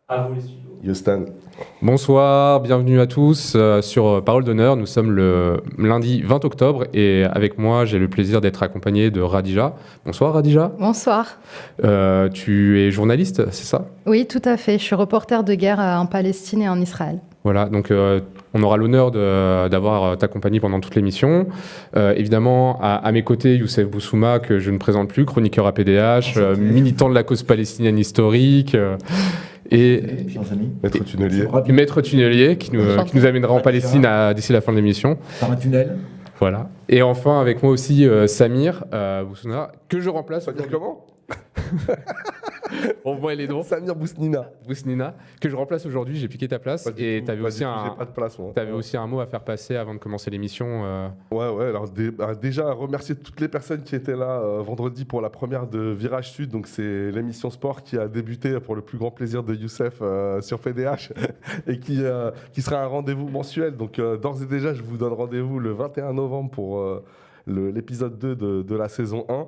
À vous les studios. Houston. Bonsoir, bienvenue à tous sur Parole d'honneur. Nous sommes le lundi 20 octobre et avec moi, j'ai le plaisir d'être accompagné de Radija. Bonsoir Radija. Bonsoir. Tu es journaliste, c'est ça? Oui, tout à fait. Je suis reporter de guerre en Palestine et en Israël. Voilà, donc on aura l'honneur d'avoir ta compagnie pendant toute l'émission. Évidemment, à mes côtés, Youssef Boussouma, que je ne présente plus, chroniqueur à PDH, militant de la cause palestinienne historique. Et Maître tunnelier. Maître tunnelier qui nous amènera en Palestine d'ici la fin de l'émission. Par un tunnel. Voilà. Et enfin, avec moi aussi, Samir Boussouna, que je remplace. Ça veut dire comment? On voit les dons. Samir Bousnina, que je remplace aujourd'hui. J'ai piqué ta place. Et tu avais aussi aussi un mot à faire passer avant de commencer l'émission. Ouais. Alors déjà, remercier toutes les personnes qui étaient là vendredi pour la première de Virage Sud. Donc c'est l'émission sport qui a débuté pour le plus grand plaisir de Youssef sur PDH et qui sera un rendez-vous mensuel. Donc d'ores et déjà, je vous donne rendez-vous le 21 novembre pour l'épisode 2 de la saison 1.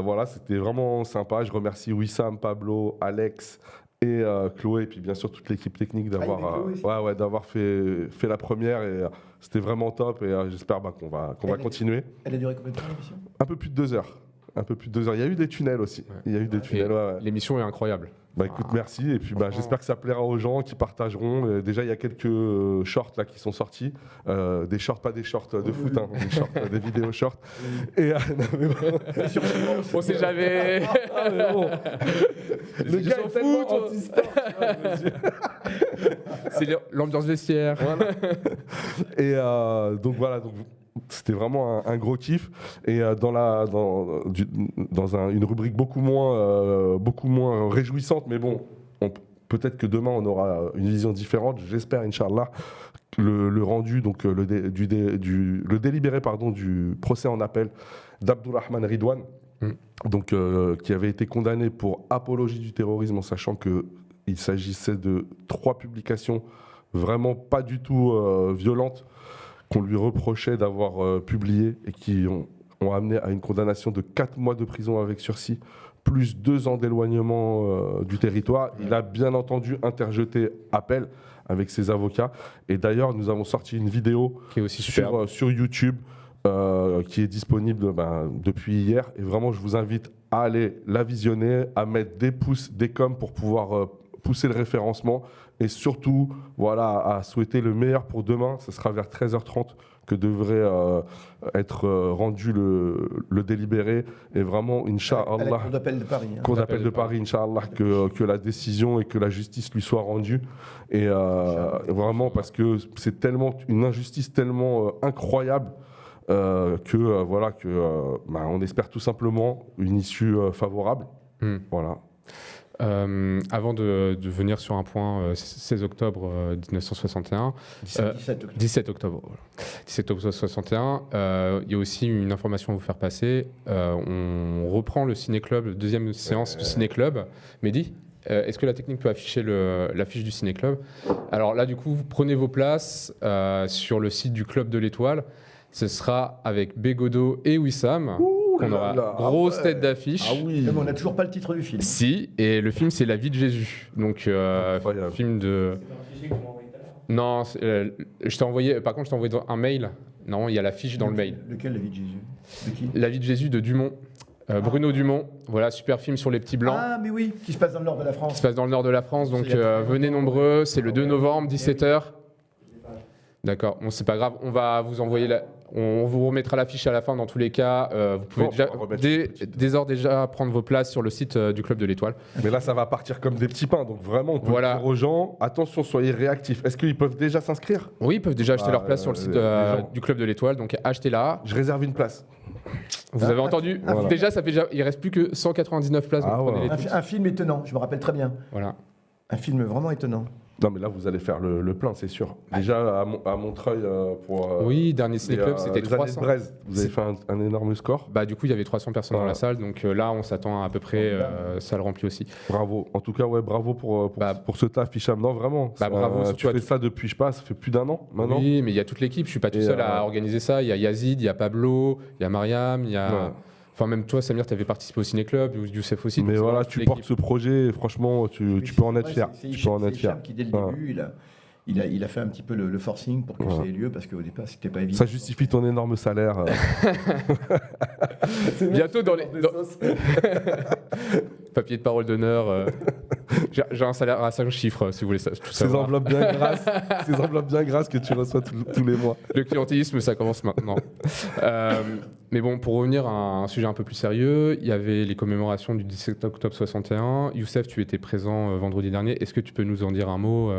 Voilà, c'était vraiment sympa. Je remercie Wissam, Pablo, Alex et Chloé, et puis bien sûr toute l'équipe technique d'avoir fait la première. Et c'était vraiment top. Et j'espère qu'on va continuer. Elle a duré combien de temps l'émission? Un peu plus de 2 heures. Il y a eu des tunnels aussi. L'émission est incroyable. Écoute, merci. Et puis j'espère que ça plaira aux gens qui partageront. Déjà, il y a quelques shorts là qui sont sortis. Des shorts, pas des shorts de foot, hein, des vidéos shorts. Et on sait jamais. Le gars est tellement anti-sport. C'est l'ambiance vestiaire. Voilà. Et donc voilà. C'était vraiment un gros kiff. Et dans une rubrique beaucoup moins réjouissante, mais bon, peut-être que demain on aura une vision différente. J'espère, Inch'Allah, le rendu, donc le délibéré du procès en appel d'Abdulrahman Ridwan, donc qui avait été condamné pour apologie du terrorisme, en sachant que il s'agissait de 3 publications vraiment pas du tout violentes, qu'on lui reprochait d'avoir publié et qui ont amené à une condamnation de 4 mois de prison avec sursis, plus 2 ans d'éloignement du territoire. Il a bien entendu interjeté appel avec ses avocats. Et d'ailleurs, nous avons sorti une vidéo qui est aussi sur YouTube qui est disponible depuis hier. Et vraiment, je vous invite à aller la visionner, à mettre des pouces, des coms pour pouvoir pousser le référencement. Et surtout, voilà, à souhaiter le meilleur pour demain. Ce sera vers 13h30 que devrait être rendu le délibéré. Et vraiment, Inch'Allah, à la Cour d'appel de Paris. Cour d'appel de Paris, Inch'Allah, que la décision et que la justice lui soit rendue. Et vraiment, parce que c'est tellement une injustice tellement incroyable on espère tout simplement une issue favorable. Voilà. Avant de venir sur un point 16 octobre 1961, 17 octobre 1961, il y a aussi une information à vous faire passer. On reprend le ciné-club, la deuxième séance du ciné-club. Mehdi, est-ce que la technique peut afficher l'affiche du ciné-club? Alors là, du coup, vous prenez vos places sur le site du Club de l'Étoile. Ce sera avec Bégodeau et Wissam. On aura grosse tête d'affiche. Ah oui. Mais on n'a toujours pas le titre du film. Si, et le film c'est La vie de Jésus. Donc film de. C'est un fichier que tu m'as envoyé tout à l'heure. Non, je t'ai envoyé. Par contre, je t'ai envoyé un mail. Non, il y a la fiche dans le mail. Lequel, La vie de Jésus? De qui? La vie de Jésus de Dumont. Bruno Dumont. Voilà, super film sur les petits blancs. Ah mais oui, qui se passe dans le nord de la France. Qui se passe dans le nord de la France. Donc venez nombreux. C'est le 2 novembre, 17h. D'accord. Bon, c'est pas grave. On va vous envoyer On vous remettra l'affiche à la fin dans tous les cas. Vous pouvez déjà prendre vos places sur le site du Club de l'Étoile. Mais là, ça va partir comme des petits pains. Donc vraiment, on peut dire aux gens, attention, soyez réactifs. Est-ce qu'ils peuvent déjà s'inscrire? Oui, ils peuvent déjà acheter leur place sur le site du Club de l'Étoile. Donc achetez-la. Je réserve une place. Vous avez entendu? Voilà. Déjà, il reste plus que 199 places. Un film étonnant, je me rappelle très bien. Voilà. Un film vraiment étonnant. Non, mais là, vous allez faire le plein, c'est sûr. Déjà, à Montreuil, pour... oui, dernier ciné-club, c'était 300. Brest, vous avez fait un énorme score. Du coup, il y avait 300 personnes dans la salle. Donc là, on s'attend à peu près salle remplie aussi. Bravo. En tout cas, bravo pour ce taf, Hicham. Non, vraiment. Bravo. Tu fais ça depuis, je sais pas, ça fait plus d'1 an maintenant. Oui, mais il y a toute l'équipe. Je suis pas tout seul à organiser ça. Il y a Yazid, il y a Pablo, il y a Mariam, il y a... Enfin, même toi, Samir, tu avais participé au Ciné-Club, Youssef aussi. Mais voilà, tu portes ce projet, et franchement, tu peux en être fier. Tu peux en être fier. Hicham qui, dès le début, il a fait un petit peu le forcing pour que ça ait lieu, parce qu'au départ, c'était pas évident. Ça justifie ton énorme salaire. Bientôt dans les... Papier de parole d'honneur. J'ai un salaire à 5 chiffres, si vous voulez tout Ces savoir. enveloppes bien grasses que tu reçois tous les mois. Le clientélisme, ça commence maintenant. Mais bon, pour revenir à un sujet un peu plus sérieux, il y avait les commémorations du 17 octobre 61. Youssef, tu étais présent vendredi dernier. Est-ce que tu peux nous en dire un mot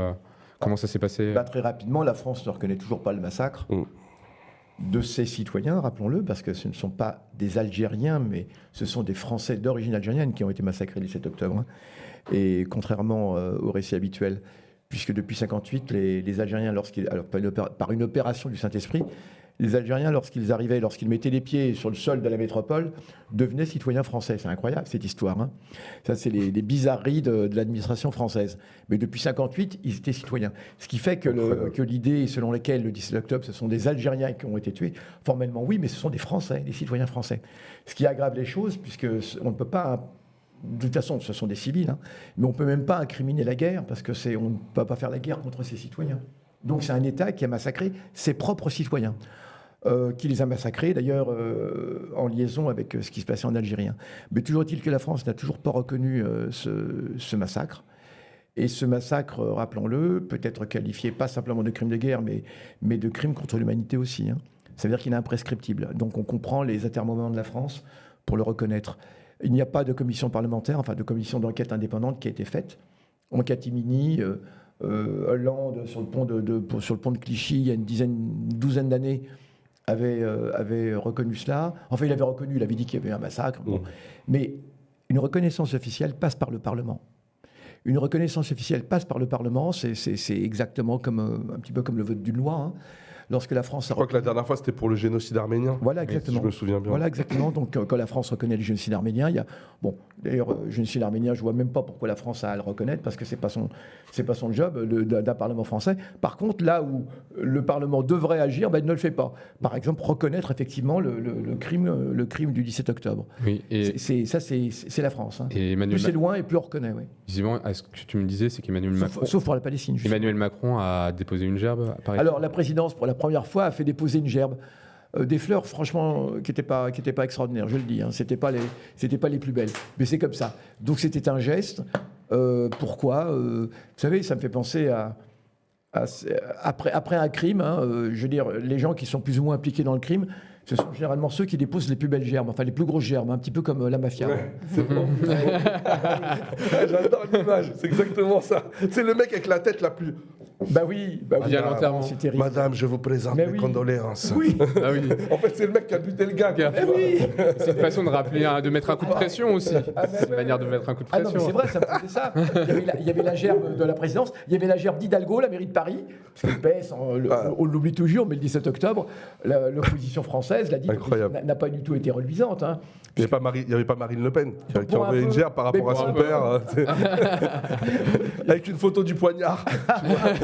Comment ça s'est passé? Très rapidement, la France ne reconnaît toujours pas le massacre de ses citoyens, rappelons-le, parce que ce ne sont pas des Algériens, mais ce sont des Français d'origine algérienne qui ont été massacrés le 17 octobre. Et contrairement au récit habituel, puisque depuis 1958, les Algériens, par une opération du Saint-Esprit, les Algériens, lorsqu'ils mettaient les pieds sur le sol de la métropole, devenaient citoyens français. C'est incroyable, cette histoire. Ça, c'est les bizarreries de l'administration française. Mais depuis 1958, ils étaient citoyens. Ce qui fait que l'idée selon laquelle le 17 octobre, ce sont des Algériens qui ont été tués, formellement oui, mais ce sont des Français, des citoyens français. Ce qui aggrave les choses, puisqu'on ne peut pas... De toute façon, ce sont des civils, mais on ne peut même pas incriminer la guerre, parce qu'on ne peut pas faire la guerre contre ses citoyens. Donc c'est un État qui a massacré ses propres citoyens. Qui les a massacrés, d'ailleurs, en liaison avec ce qui se passait en Algérie. Mais toujours est-il que la France n'a toujours pas reconnu ce massacre. Et ce massacre, rappelons-le, peut être qualifié pas simplement de crime de guerre, mais de crime contre l'humanité aussi. Ça veut dire qu'il est imprescriptible. Donc on comprend les atermoiements de la France pour le reconnaître. Il n'y a pas de commission parlementaire, enfin de commission d'enquête indépendante qui a été faite. En catimini, Hollande, sur le pont de Clichy, il y a une douzaine d'années, avait reconnu cela. Enfin, il avait reconnu, il avait dit qu'il y avait un massacre. Bon. Mais une reconnaissance officielle passe par le Parlement. Une reconnaissance officielle passe par le Parlement, c'est exactement un petit peu comme le vote d'une loi. Lorsque la France Je crois que la dernière fois, c'était pour le génocide arménien. Voilà, exactement. Si je me souviens bien. Voilà, exactement. Donc, quand la France reconnaît le génocide arménien, il y a... Bon, d'ailleurs, le génocide arménien, je ne vois même pas pourquoi la France a à le reconnaître, parce que ce n'est pas son job d'un Parlement français. Par contre, là où le Parlement devrait agir, il ne le fait pas. Par exemple, reconnaître effectivement le crime du 17 octobre. Oui, et c'est la France. Et plus c'est loin et plus on reconnaît, oui. Visiblement, ce que tu me disais, c'est qu'Emmanuel Macron... Sauf pour la Palestine, justement. Emmanuel Macron a déposé une gerbe, par exemple. Alors, la présidence, pour la première fois, a fait déposer une gerbe. Des fleurs, franchement, qui n'étaient pas extraordinaires, je le dis. C'était pas les plus belles. Mais c'est comme ça. Donc, c'était un geste. Pourquoi vous savez, ça me fait penser après un crime, je veux dire, les gens qui sont plus ou moins impliqués dans le crime, ce sont généralement ceux qui déposent les plus belles gerbes, enfin les plus grosses gerbes, un petit peu comme la mafia. Ouais, c'est bon. J'adore l'image, c'est exactement ça. C'est le mec avec la tête la plus... Bah oui, c'est terrible. Madame, je vous présente mes condoléances. Oui. Ah oui. En fait, c'est le mec qui a buté le gars. Oui. C'est une façon de rappeler, de mettre un coup de pression aussi. C'est une manière de mettre un coup de pression. Ah non, mais c'est vrai, ça me faisait ça. Il y avait la gerbe de la présidence, il y avait la gerbe d'Hidalgo, la mairie de Paris, parce que le PS, on l'oublie toujours, mais le 17 octobre, l'opposition française l'a dit, n'a pas du tout été reluisante. Il n'y avait pas Marine Le Pen qui envoyait une gerbe par rapport à son père. Avec une photo du poignard.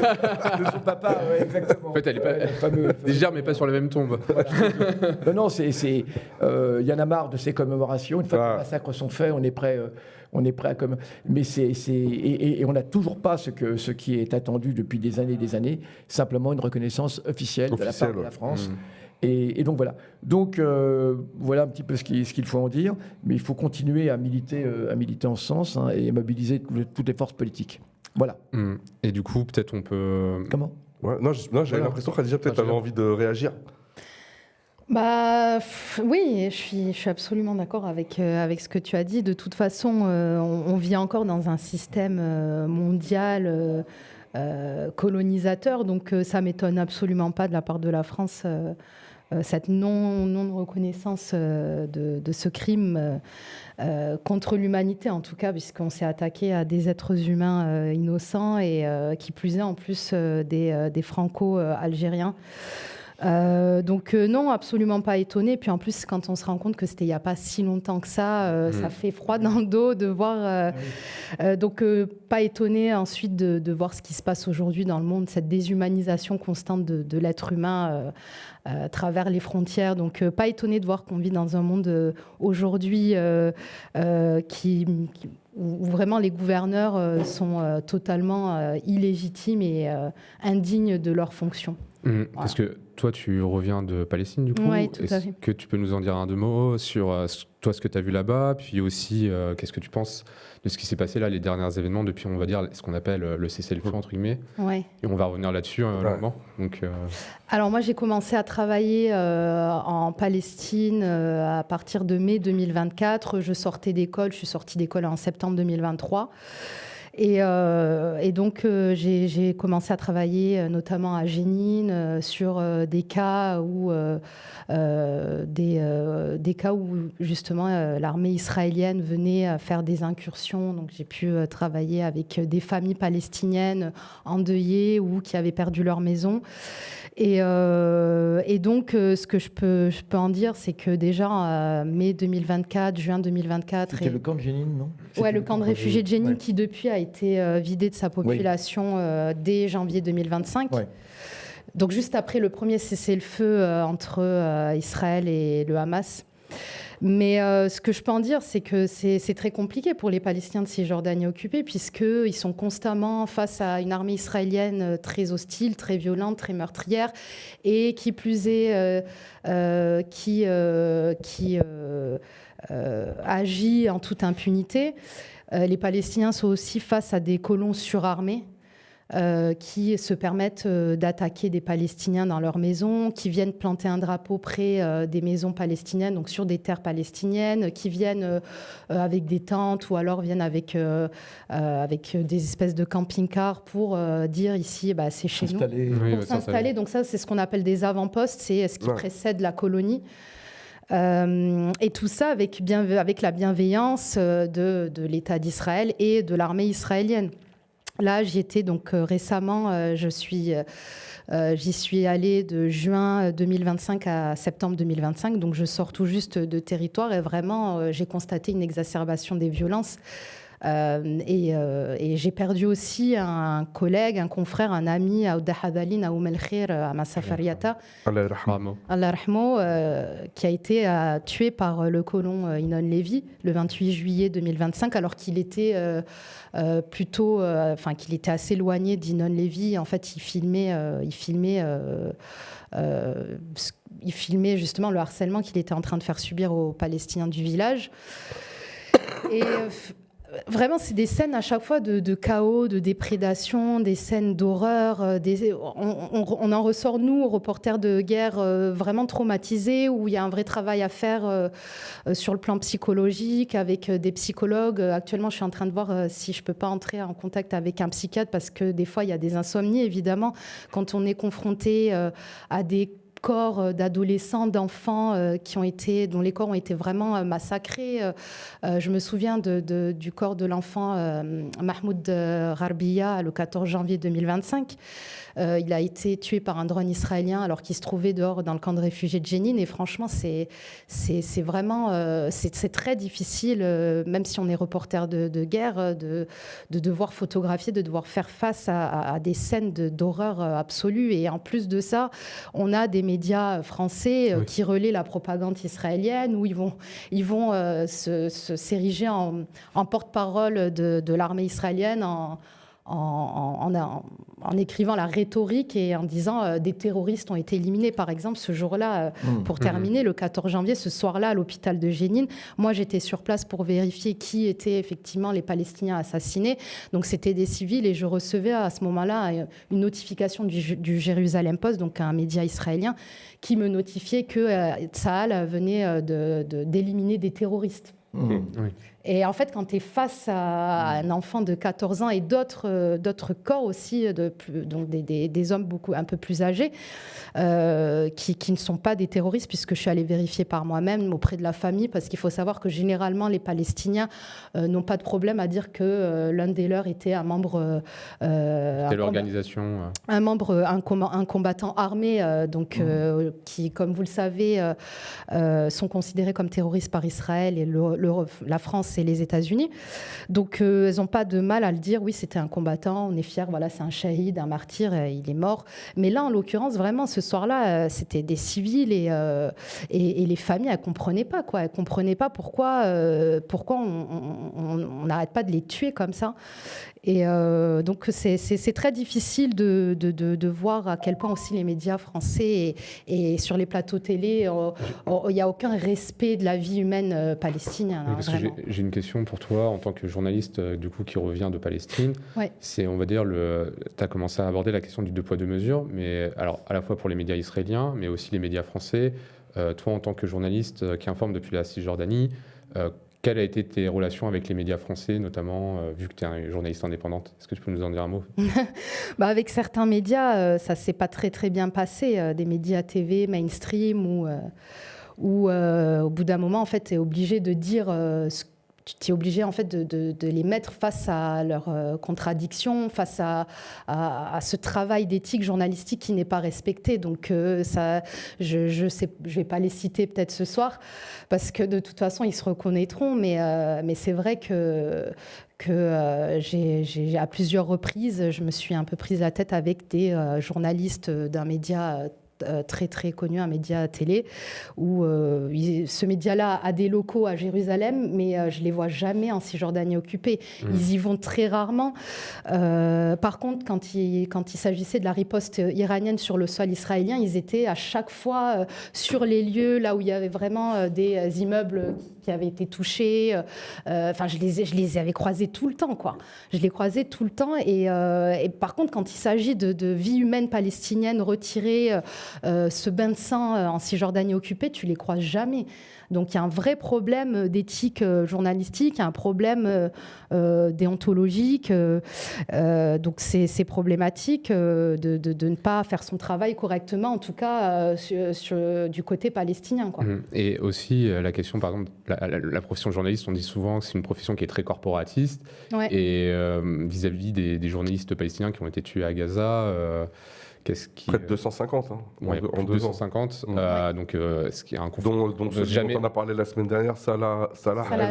De son papa, ouais, exactement. En fait, elle est pas des gerbes, mais pas sur la même tombe. Non, il y en a marre de ces commémorations. Une fois que les massacres sont faits, on est prêt à commémorer. Mais et on n'a toujours pas ce qui est attendu depuis des années, simplement une reconnaissance officielle de la part de la France. Et donc voilà. Donc voilà un petit peu ce qu'il faut en dire. Mais il faut continuer à militer en ce sens et mobiliser toutes les forces politiques. Voilà. Et du coup, peut-être on peut... Comment ? Non, j'avais l'impression qu'Khadija, peut-être avait envie de réagir. Oui, je suis absolument d'accord avec ce que tu as dit. De toute façon, on vit encore dans un système mondial colonisateur, donc ça m'étonne absolument pas de la part de la France cette non-reconnaissance de ce crime contre l'humanité, en tout cas, puisqu'on s'est attaqué à des êtres humains innocents et qui plus est en plus des franco-algériens. Donc non, absolument pas étonnée. Puis en plus, quand on se rend compte que c'était il n'y a pas si longtemps que ça fait froid dans le dos de voir. Donc pas étonnée ensuite de voir ce qui se passe aujourd'hui dans le monde, cette déshumanisation constante de l'être humain à travers les frontières. Donc pas étonnée de voir qu'on vit dans un monde aujourd'hui où vraiment les gouverneurs sont totalement illégitimes et indignes de leurs fonctions. Voilà. Parce que toi, tu reviens de Palestine, du coup. Oui, tout à fait. Est-ce que tu peux nous en dire un deux mots sur toi, ce que tu as vu là-bas, puis aussi qu'est-ce que tu penses de ce qui s'est passé là, les derniers événements depuis, on va dire, ce qu'on appelle le cessez-le-feu, entre guillemets. Ouais. Et on va revenir là-dessus longuement. Donc, Alors moi, j'ai commencé à travailler en Palestine à partir de mai 2024. Je suis sortie d'école en septembre 2023. Et donc, j'ai commencé à travailler notamment à Jenin sur des cas où justement l'armée israélienne venait faire des incursions. Donc, j'ai pu travailler avec des familles palestiniennes endeuillées ou qui avaient perdu leur maison. Et donc, ce que je peux en dire, c'est que déjà, mai 2024, juin 2024... C'était le camp de Jenin, non? Oui, le camp de réfugiés de Jenin qui, depuis, a été vidé de sa population dès janvier 2025. Ouais. Donc, juste après le premier cessez-le-feu entre Israël et le Hamas. Mais ce que je peux en dire, c'est que c'est très compliqué pour les Palestiniens de Cisjordanie occupée, puisqu'ils sont constamment face à une armée israélienne très hostile, très violente, très meurtrière, et qui plus est, qui agit en toute impunité. Les Palestiniens sont aussi face à des colons surarmés qui se permettent d'attaquer des Palestiniens dans leurs maisons, qui viennent planter un drapeau près des maisons palestiniennes, donc sur des terres palestiniennes, qui viennent avec des tentes ou alors viennent avec des espèces de camping-cars pour dire ici, c'est chez nous. Pour s'installer. Donc ça, c'est ce qu'on appelle des avant-postes, c'est ce qui précède la colonie. Et tout ça avec la bienveillance de l'État d'Israël et de l'armée israélienne. Là, j'y étais donc récemment, j'y suis allée de juin 2025 à septembre 2025, donc je sors tout juste de territoire et vraiment, j'ai constaté une exacerbation des violences. Et j'ai perdu aussi un collègue, un confrère, un ami à Oudahadalin, à Oum el-Khir, à Massafariata, Allah rahmo, qui a été tué par le colon Inon Lévy le 28 juillet 2025, alors qu'il était qu'il était assez éloigné d'Inon Lévy. En fait, il filmait justement le harcèlement qu'il était en train de faire subir aux Palestiniens du village. Et vraiment, c'est des scènes à chaque fois de chaos, de déprédation, des scènes d'horreur. On en ressort, nous, reporters de guerre, vraiment traumatisés, où il y a un vrai travail à faire sur le plan psychologique, avec des psychologues. Actuellement, je suis en train de voir si je ne peux pas entrer en contact avec un psychiatre, parce que des fois, il y a des insomnies, évidemment, quand on est confronté à des corps d'adolescents, d'enfants dont les corps ont été vraiment massacrés. Je me souviens du corps de l'enfant Mahmoud Gharbiya le 14 janvier 2025. Il a été tué par un drone israélien alors qu'il se trouvait dehors dans le camp de réfugiés de Jenin. Et franchement, c'est vraiment c'est très difficile, même si on est reporter de guerre, de devoir photographier, de devoir faire face à des scènes d'horreur absolue. Et en plus de ça, on a des médias français qui relaient la propagande israélienne, où ils vont s'ériger en porte-parole de l'armée israélienne, en écrivant la rhétorique et en disant des terroristes ont été éliminés. Par exemple, ce jour-là, pour terminer, le 14 janvier, ce soir-là, à l'hôpital de Jenin, moi, j'étais sur place pour vérifier qui étaient effectivement les Palestiniens assassinés. Donc, c'était des civils et je recevais à ce moment-là une notification du Jérusalem Post, donc un média israélien, qui me notifiait que Tsahal venait d'éliminer des terroristes. Et en fait, quand tu es face à un enfant de 14 ans et d'autres corps aussi, donc des hommes un peu plus âgés, qui ne sont pas des terroristes, puisque je suis allée vérifier par moi-même auprès de la famille, parce qu'il faut savoir que généralement, les Palestiniens n'ont pas de problème à dire que l'un des leurs était un membre... l'organisation un combattant armé, qui, comme vous le savez, sont considérés comme terroristes par Israël et la France et les États-Unis. Donc, elles n'ont pas de mal à le dire. Oui, c'était un combattant, on est fiers, voilà, c'est un shahid, un martyr, il est mort. Mais là, en l'occurrence, vraiment, ce soir-là, c'était des civils et les familles, elles ne comprenaient pas, quoi. Elles ne comprenaient pas pourquoi on n'arrête pas de les tuer comme ça. Et donc, c'est très difficile de voir à quel point aussi les médias français et sur les plateaux télé, il n'y a aucun respect de la vie humaine palestinienne. Oui, parce que j'ai une question pour toi, en tant que journaliste du coup, qui revient de Palestine. Ouais. C'est, on va dire, tu as commencé à aborder la question du 2 poids 2 mesures, mais alors, à la fois pour les médias israéliens, mais aussi les médias français. Toi, en tant que journaliste qui informe depuis la Cisjordanie, quelles ont été tes relations avec les médias français, notamment vu que tu es une journaliste indépendante? Est-ce que tu peux nous en dire un mot? Avec certains médias, ça ne s'est pas très, très bien passé. Des médias TV, mainstream, où au bout d'un moment, en fait, tu es obligé de dire tu es obligé en fait de les mettre face à leurs contradictions, face à ce travail d'éthique journalistique qui n'est pas respecté. Donc ça, je vais pas les citer peut-être ce soir parce que de toute façon ils se reconnaîtront, mais c'est vrai que j'ai à plusieurs reprises, je me suis un peu prise la tête avec des journalistes d'un média très très connu, un média télé, où ce média-là a des locaux à Jérusalem, mais je ne les vois jamais en Cisjordanie occupée. Ils y vont très rarement. Par contre, quand il s'agissait de la riposte iranienne sur le sol israélien, ils étaient à chaque fois sur les lieux, là où il y avait vraiment des immeubles qui avaient été touchés. Enfin, je les avais croisés tout le temps, quoi. Je les croisais tout le temps. Et par contre, quand il s'agit de vie humaine palestinienne retirée, ce bain de sang en Cisjordanie occupée, tu les croises jamais. Donc il y a un vrai problème d'éthique journalistique, il y a un problème déontologique. Donc c'est problématique de ne pas faire son travail correctement, en tout cas du côté palestinien, quoi. Et aussi la question, par exemple, la profession de journaliste, on dit souvent que c'est une profession qui est très corporatiste. Ouais. Et vis-à-vis des journalistes palestiniens qui ont été tués à Gaza... Près de 250 en 250. Donc, ce qui est un conflit. dont celui dont on a parlé la semaine dernière, Salah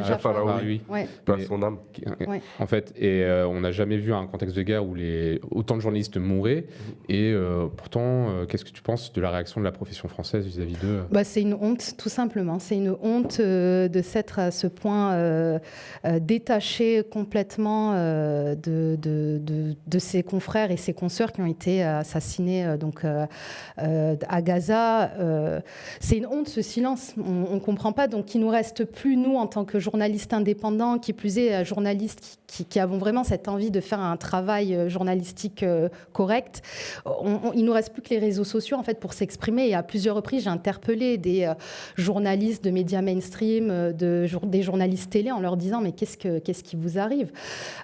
Jafaraoui, paix son âme. En fait, on n'a jamais vu un contexte de guerre où autant de journalistes mouraient. Et pourtant, qu'est-ce que tu penses de la réaction de la profession française vis-à-vis d'eux? C'est une honte, tout simplement. C'est une honte de s'être à ce point détaché complètement de ses confrères et ses consoeurs qui ont été assassinés à Gaza. C'est une honte, ce silence. On ne comprend pas. Donc, il ne nous reste plus, nous, en tant que journalistes indépendants, qui plus est, journalistes qui avons vraiment cette envie de faire un travail journalistique correct. Il ne nous reste plus que les réseaux sociaux, en fait, pour s'exprimer. Et à plusieurs reprises, j'ai interpellé des journalistes de médias mainstream, des journalistes télé, en leur disant « Mais qu'est-ce qui vous arrive ?»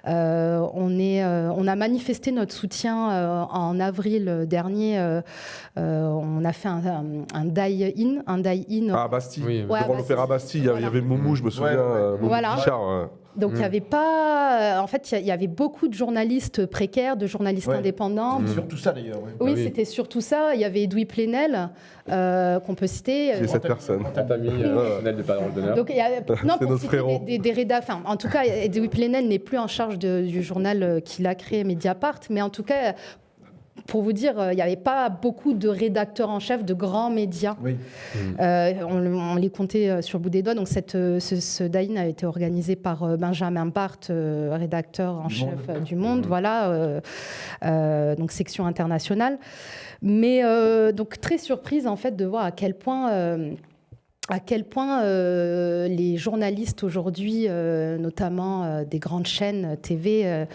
On a manifesté notre soutien en avril dernier, on a fait un die-in. À Bastille, devant l'Opéra Bastille, il y avait Moumou, je me souviens, Moumou Guichard. Donc il n'y avait pas... En fait, il y avait beaucoup de journalistes précaires, de journalistes indépendants. C'était surtout ça, d'ailleurs. C'était surtout ça. Il y avait Edoui Plenel, qu'on peut citer. C'est cette personne. Plenel de Parole d'honneur. Donc, c'est notre frérot. En tout cas, Edoui Plenel n'est plus en charge du journal qu'il a créé, Mediapart. Mais en tout cas... Pour vous dire, il n'y avait pas beaucoup de rédacteurs en chef de grands médias. Oui. On les comptait sur le bout des doigts. Donc ce die-in a été organisé par Benjamin Barthes, rédacteur en chef du Monde, voilà, donc section internationale. Mais donc très surprise en fait de voir à quel point les journalistes aujourd'hui, notamment des grandes chaînes TV,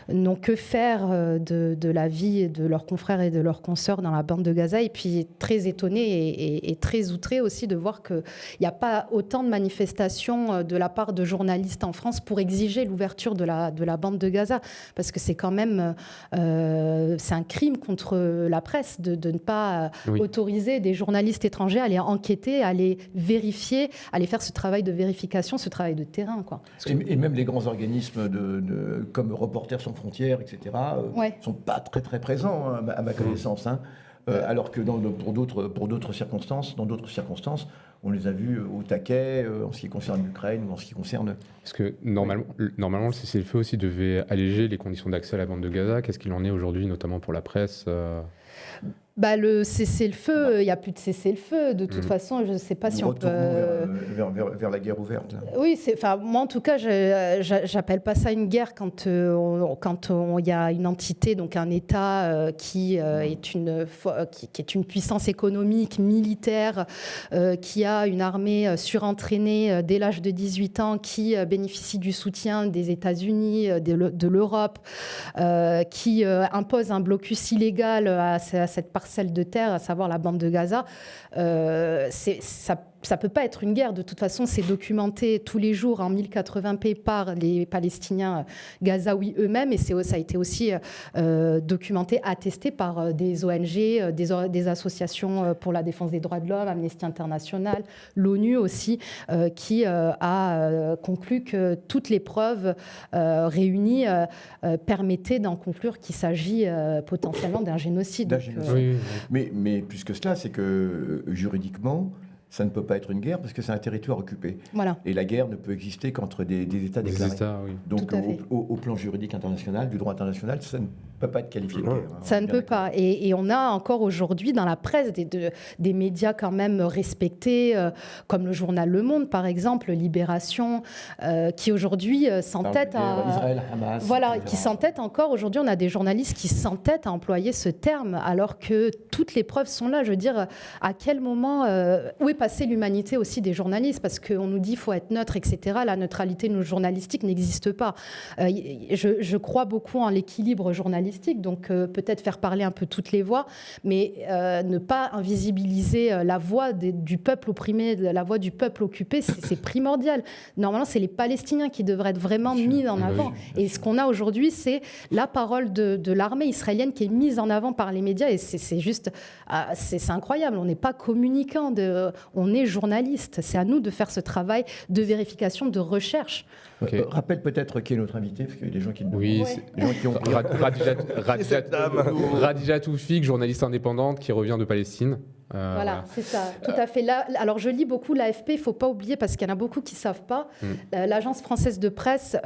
n'ont que faire de la vie de leurs confrères et de leurs consoeurs dans la bande de Gaza, et puis très étonnée et très outrée aussi de voir qu'il n'y a pas autant de manifestations de la part de journalistes en France pour exiger l'ouverture de la bande de Gaza, parce que c'est quand même c'est un crime contre la presse de ne pas autoriser des journalistes étrangers à aller enquêter, à aller vérifier, à aller faire ce travail de vérification, ce travail de terrain, quoi. Et même les grands organismes comme Reporters sans frontières, etc., ne sont pas très très présents à ma connaissance. Alors que pour d'autres circonstances, on les a vus au taquet en ce qui concerne l'Ukraine ou en ce qui concerne... Parce que normalement le cessez-le-feu aussi devait alléger les conditions d'accès à la bande de Gaza. Qu'est-ce qu'il en est aujourd'hui, notamment pour la presse Le cessez-le-feu, il n'y a plus de cessez-le-feu. De toute façon, je ne sais pas si on peut... vers la guerre ouverte. Là. Oui, moi en tout cas, j'appelle pas ça une guerre quand il y a une entité, donc un État qui est une puissance économique, militaire, qui a une armée surentraînée dès l'âge de 18 ans, qui bénéficie du soutien des États-Unis, de l'Europe, qui impose un blocus illégal à cette parcelle de terre, à savoir la bande de Gaza. Ça ne peut pas être une guerre. De toute façon, c'est documenté tous les jours en 1080p par les Palestiniens gazaouis eux-mêmes. Et ça a été aussi documenté, attesté par des ONG, des associations pour la défense des droits de l'homme, Amnesty International, l'ONU aussi, qui a conclu que toutes les preuves réunies permettaient d'en conclure qu'il s'agit potentiellement d'un génocide. Mais plus que cela, c'est que juridiquement, ça ne peut pas être une guerre parce que c'est un territoire occupé. Voilà. Et la guerre ne peut exister qu'entre des États déclarés. Donc au plan juridique international, du droit international, ça ne peut pas être qualifié de guerre. Ça ne peut pas. Et on a encore aujourd'hui dans la presse des médias quand même respectés, comme le journal Le Monde par exemple, Libération, qui aujourd'hui s'entête à... Israël, Hamas, voilà, qui s'entête encore. Aujourd'hui, on a des journalistes qui s'entêtent à employer ce terme alors que toutes les preuves sont là. Je veux dire, à quel moment... où est passée l'humanité aussi des journalistes? Parce qu'on nous dit qu'il faut être neutre, etc. La neutralité journalistique n'existe pas. Je crois beaucoup en l'équilibre journalistique, donc peut-être faire parler un peu toutes les voix, mais ne pas invisibiliser la voix du peuple opprimé, la voix du peuple occupé, c'est primordial. Normalement, c'est les Palestiniens qui devraient être vraiment mis en avant. Et ce qu'on a aujourd'hui, c'est la parole de l'armée israélienne qui est mise en avant par les médias, et c'est juste... c'est incroyable. On n'est pas communicant, on est journaliste. C'est à nous de faire ce travail de vérification, de recherche. Rappelle peut-être qui est notre invité, parce qu'il y a des gens qui... Oui, des gens qui ont... Radija Toufik, journaliste indépendante qui revient de Palestine. Voilà, c'est ça, tout à fait. Là, alors, je lis beaucoup l'AFP, il ne faut pas oublier, parce qu'il y en a beaucoup qui ne savent pas. L'Agence française de presse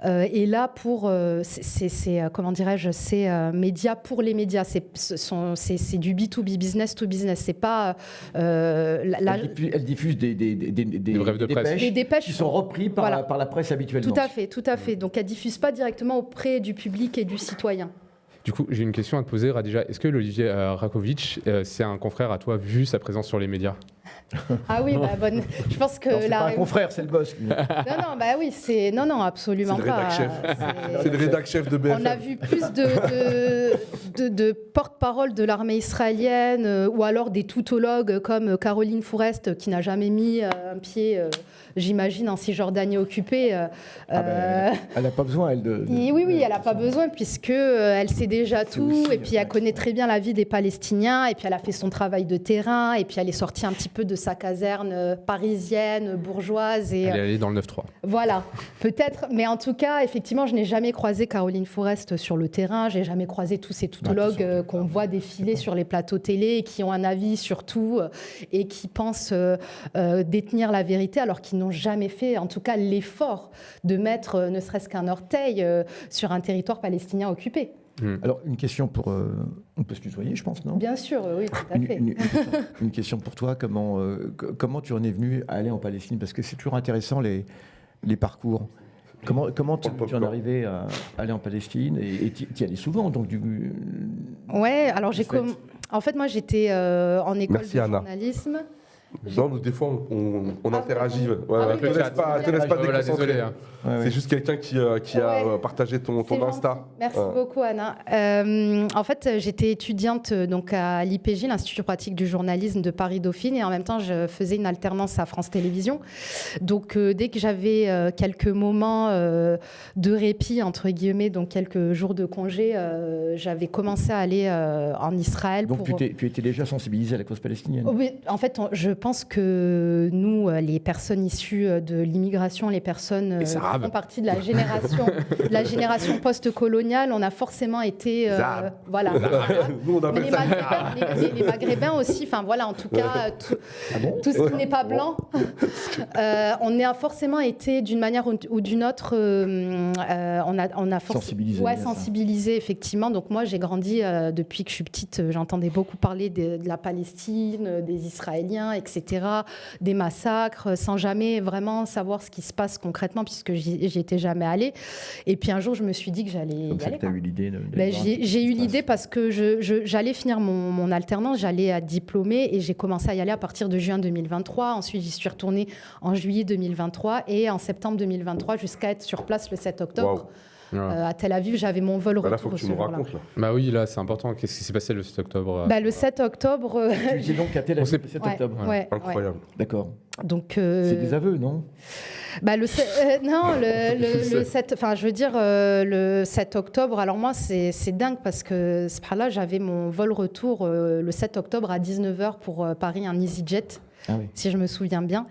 est là pour, comment dirais-je, c'est médias pour les médias. C'est du B2B, business to business. C'est pas... Elle diffuse des brèves de presse. Des dépêches qui sont repris par la presse habituellement. Tout à fait. Donc, elle ne diffuse pas directement auprès du public et du citoyen. Du coup, j'ai une question à te poser, Radija. Est-ce que l'Olivier Rakovic, c'est un confrère à toi, vu sa présence sur les médias? Ah oui, bonne. Je pense que c'est pas un confrère, c'est le boss. Non, absolument pas. C'est le rédac chef de BFM. On a vu plus de porte-parole de l'armée israélienne ou alors des toutologues comme Caroline Fourest qui n'a jamais mis un pied, j'imagine, en Cisjordanie occupée. Elle n'a pas besoin, elle, de... Oui, elle n'a pas besoin puisque elle sait déjà tout et puis elle connaît très bien la vie des Palestiniens et puis elle a fait son travail de terrain et puis elle est sortie un petit peu de sa caserne parisienne, bourgeoise. Et, elle est allée dans le 9-3. Voilà, peut-être. Mais en tout cas, effectivement, je n'ai jamais croisé Caroline Fourest sur le terrain. Je n'ai jamais croisé tous ces toutologues qu'on voit défiler sur les plateaux télé, qui ont un avis sur tout et qui pensent détenir la vérité alors qu'ils n'ont jamais fait, en tout cas, l'effort de mettre ne serait-ce qu'un orteil sur un territoire palestinien occupé. Alors, une question pour... on peut se tutoyer, je pense, non? Bien sûr, oui, tout à fait. Une question pour toi. Comment tu en es venu à aller en Palestine? Parce que c'est toujours intéressant, les parcours. Comment tu en es arrivé à aller en Palestine? Et tu y allais souvent, donc Ouais, alors en fait, moi, j'étais en école de journalisme. Non, des fois, on interagit. Te laisse pas déconcentrer. Désolé. C'est juste quelqu'un qui a partagé ton Insta. Merci beaucoup, Anna. En fait, j'étais étudiante donc, à l'IPJ, l'Institut pratique du journalisme de Paris-Dauphine, et en même temps, je faisais une alternance à France Télévisions. Donc, dès que j'avais quelques moments de répit, entre guillemets, donc quelques jours de congé, j'avais commencé à aller en Israël. Donc, tu étais déjà sensibilisée à la cause palestinienne? Oui, en fait, je pense que nous, les personnes issues de l'immigration, les personnes qui font partie de la génération post-coloniale, on a forcément été... voilà. Nous, on appelle ça les Maghrébins aussi, enfin voilà, en tout cas, tout ce qui n'est pas blanc. On a forcément été, d'une manière ou d'une autre, on a sensibilisé, effectivement. Donc moi, j'ai grandi, depuis que je suis petite, j'entendais beaucoup parler de la Palestine, des Israéliens, etc., des massacres, sans jamais vraiment savoir ce qui se passe concrètement, puisque j'y étais jamais allée. Et puis un jour, je me suis dit que j'allais y aller. C'est ça que tu as eu l'idée j'ai eu l'idée parce que j'allais finir mon alternance, j'allais être diplômée, et j'ai commencé à y aller à partir de juin 2023. Ensuite, j'y suis retournée en juillet 2023 et en septembre 2023 jusqu'à être sur place le 7 octobre. Wow. À Tel Aviv, j'avais mon vol retour. Là, faut que tu nous racontes. Là. Bah oui, là, c'est important. Qu'est-ce qui s'est passé le 7 octobre Le 7 octobre... Tu étais donc à Tel Aviv le 7 octobre. Ouais. Incroyable. D'accord. Donc, c'est des aveux, non? Le 7, enfin, je veux dire, le 7 octobre, alors moi, c'est dingue parce que là, j'avais mon vol retour le 7 octobre à 19h pour Paris, un EasyJet. Ah oui. Si je me souviens bien.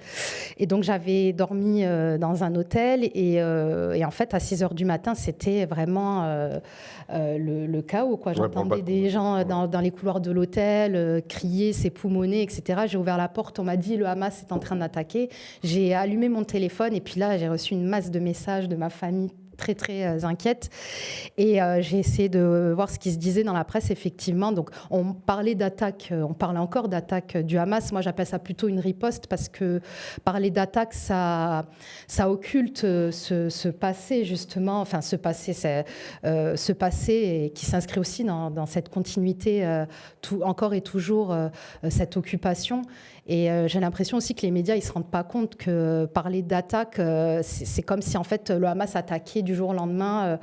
Et donc, j'avais dormi dans un hôtel et en fait, à 6h du matin, c'était vraiment le chaos, quoi. J'entendais des gens dans les couloirs de l'hôtel crier, s'époumoner, etc. J'ai ouvert la porte, on m'a dit le Hamas est en train d'attaquer. J'ai allumé mon téléphone et puis là, j'ai reçu une masse de messages de ma famille très très inquiète, et j'ai essayé de voir ce qui se disait dans la presse. Effectivement, donc on parlait d'attaque, on parlait encore d'attaque du Hamas. Moi, j'appelle ça plutôt une riposte, parce que parler d'attaque, ça occulte ce passé, justement, enfin ce passé qui s'inscrit aussi dans cette continuité, encore et toujours, cette occupation. Et j'ai l'impression aussi que les médias, ils ne se rendent pas compte que parler d'attaque, c'est comme si en fait le Hamas attaquait du jour au lendemain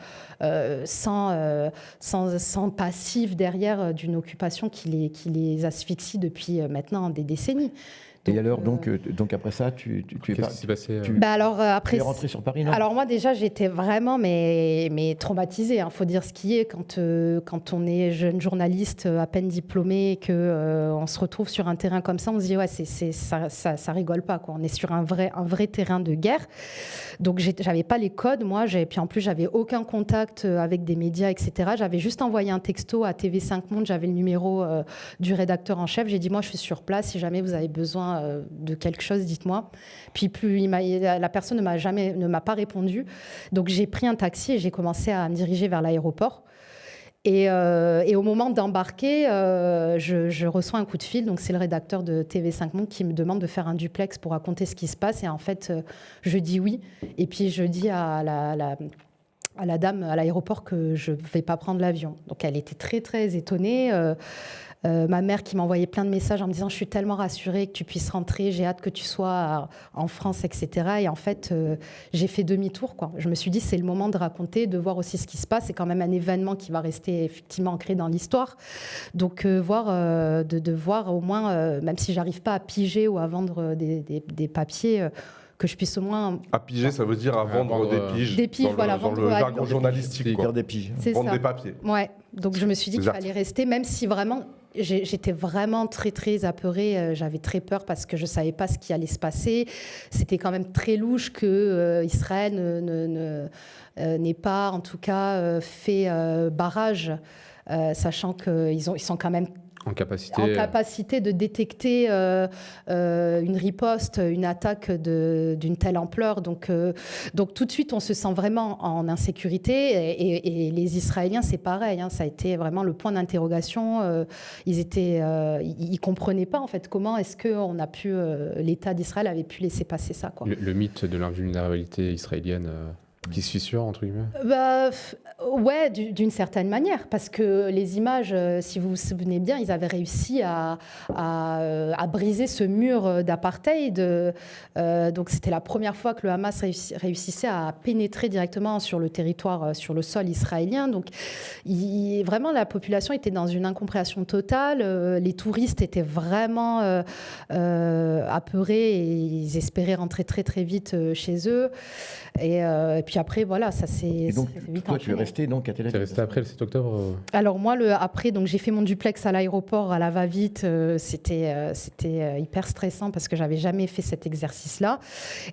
sans passif derrière d'une occupation qui les asphyxie depuis maintenant des décennies. Et alors, donc après ça, tu es après, rentré sur Paris, non? Alors moi, déjà, j'étais vraiment mais traumatisée. Il faut dire ce qui est quand on est jeune journaliste, à peine diplômé, et qu'on se retrouve sur un terrain comme ça, on se dit, ouais, ça rigole pas, quoi. On est sur un vrai terrain de guerre. Donc, j'avais pas les codes, moi. Puis en plus, j'avais aucun contact avec des médias, etc. J'avais juste envoyé un texto à TV5 Monde. J'avais le numéro du rédacteur en chef. J'ai dit, moi, je suis sur place. Si jamais vous avez besoin de quelque chose, dites-moi. Puis la personne ne m'a pas répondu. Donc j'ai pris un taxi et j'ai commencé à me diriger vers l'aéroport. Et au moment d'embarquer, je reçois un coup de fil. Donc c'est le rédacteur de TV5 Monde qui me demande de faire un duplex pour raconter ce qui se passe. Et en fait, je dis oui. Et puis je dis à la dame à l'aéroport que je ne vais pas prendre l'avion. Donc elle était très très étonnée. Ma mère qui m'envoyait plein de messages en me disant « Je suis tellement rassurée que tu puisses rentrer, j'ai hâte que tu sois en France, etc. » Et en fait, j'ai fait demi-tour, quoi. Je me suis dit « C'est le moment de raconter, de voir aussi ce qui se passe. » C'est quand même un événement qui va rester effectivement ancré dans l'histoire. Donc, de voir au moins, même si je n'arrive pas à piger ou à vendre des papiers, que je puisse au moins... À piger, ça veut dire à vendre des piges. Des piges, voilà. Dans le jargon journalistique, quoi. Des piges. Vendre des papiers. Ouais. Donc, je me suis dit qu'il fallait rester, même si vraiment... J'étais vraiment très, très apeurée. J'avais très peur parce que je ne savais pas ce qui allait se passer. C'était quand même très louche qu'Israël n'ait pas, en tout cas, fait barrage, sachant qu'ils sont quand même en capacité de détecter une riposte, une attaque d'une telle ampleur. Donc tout de suite, on se sent vraiment en insécurité. Et les Israéliens, c'est pareil. Ça a été vraiment le point d'interrogation. Ils comprenaient pas en fait comment est-ce que l'État d'Israël avait pu laisser passer ça, quoi. Le mythe de l'invulnérabilité israélienne. Qui se fissure, entre guillemets? Ouais, d'une certaine manière, parce que les images, si vous vous souvenez bien, ils avaient réussi à briser ce mur d'apartheid. Donc c'était la première fois que le Hamas réussissait à pénétrer directement sur le territoire, sur le sol israélien. Donc vraiment, la population était dans une incompréhension totale. Les touristes étaient vraiment apeurés et ils espéraient rentrer très très vite chez eux. Et puis après, voilà, ça s'est vite toi, tu es resté donc à Tel Aviv. Tu es resté après le 7 octobre Alors moi, après, donc j'ai fait mon duplex à l'aéroport à la va-vite. C'était hyper stressant parce que j'avais jamais fait cet exercice-là.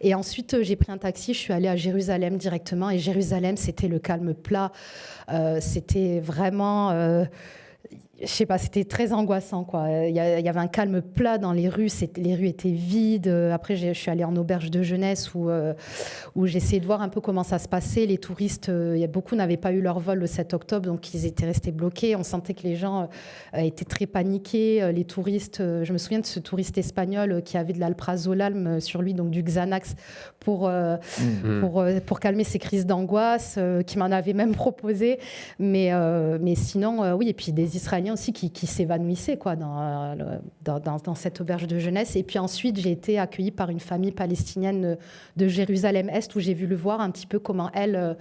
Et ensuite, j'ai pris un taxi. Je suis allée à Jérusalem directement. Et Jérusalem, c'était le calme plat. C'était vraiment... je sais pas, c'était très angoissant, quoi. Il y avait un calme plat dans les rues, les rues étaient vides. Après, je suis allée en auberge de jeunesse où j'ai essayé de voir un peu comment ça se passait. Les touristes, beaucoup n'avaient pas eu leur vol le 7 octobre, donc ils étaient restés bloqués. On sentait que les gens étaient très paniqués. Les touristes, je me souviens de ce touriste espagnol qui avait de l'alprazolam sur lui, donc du Xanax, pour calmer ses crises d'angoisse, qui m'en avait même proposé. Mais sinon, oui, et puis des Israéliens aussi qui s'évanouissaient, quoi, dans cette auberge de jeunesse. Et puis ensuite, j'ai été accueillie par une famille palestinienne de Jérusalem-Est où j'ai vu le voir un petit peu comment elle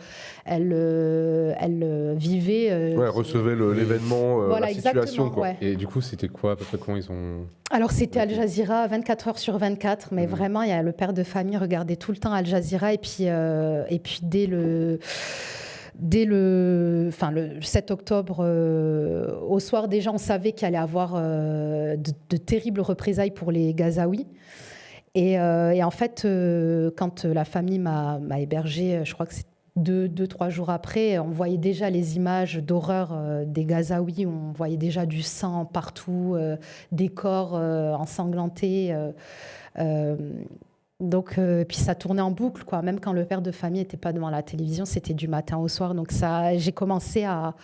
vivait. Recevait l'événement, voilà, la situation. Quoi. Ouais. Et du coup, c'était quoi à peu près comment ils ont... Alors c'était Al Jazeera 24 heures sur 24, mais vraiment, le père de famille regardait tout le temps Al Jazeera. Et puis dès le 7 octobre, au soir déjà, on savait qu'il allait y avoir de terribles représailles pour les Gazaouis. Et en fait, quand la famille m'a hébergée, je crois que c'est 2-3 jours après, on voyait déjà les images d'horreur des Gazaouis. On voyait déjà du sang partout, des corps ensanglantés. Donc, puis ça tournait en boucle, quoi. Même quand le père de famille n'était pas devant la télévision, c'était du matin au soir. Donc j'ai commencé à...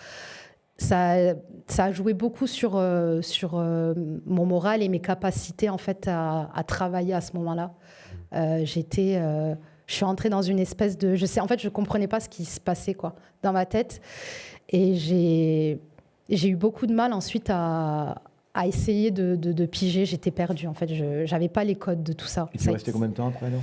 Ça a joué beaucoup sur mon moral et mes capacités, en fait, à travailler à ce moment-là. Je suis entrée dans une espèce de... En fait, je ne comprenais pas ce qui se passait, quoi, dans ma tête. Et j'ai eu beaucoup de mal ensuite à essayer de piger. J'étais perdue, en fait. Je n'avais pas les codes de tout ça. Et tu es restée combien de temps après, alors ?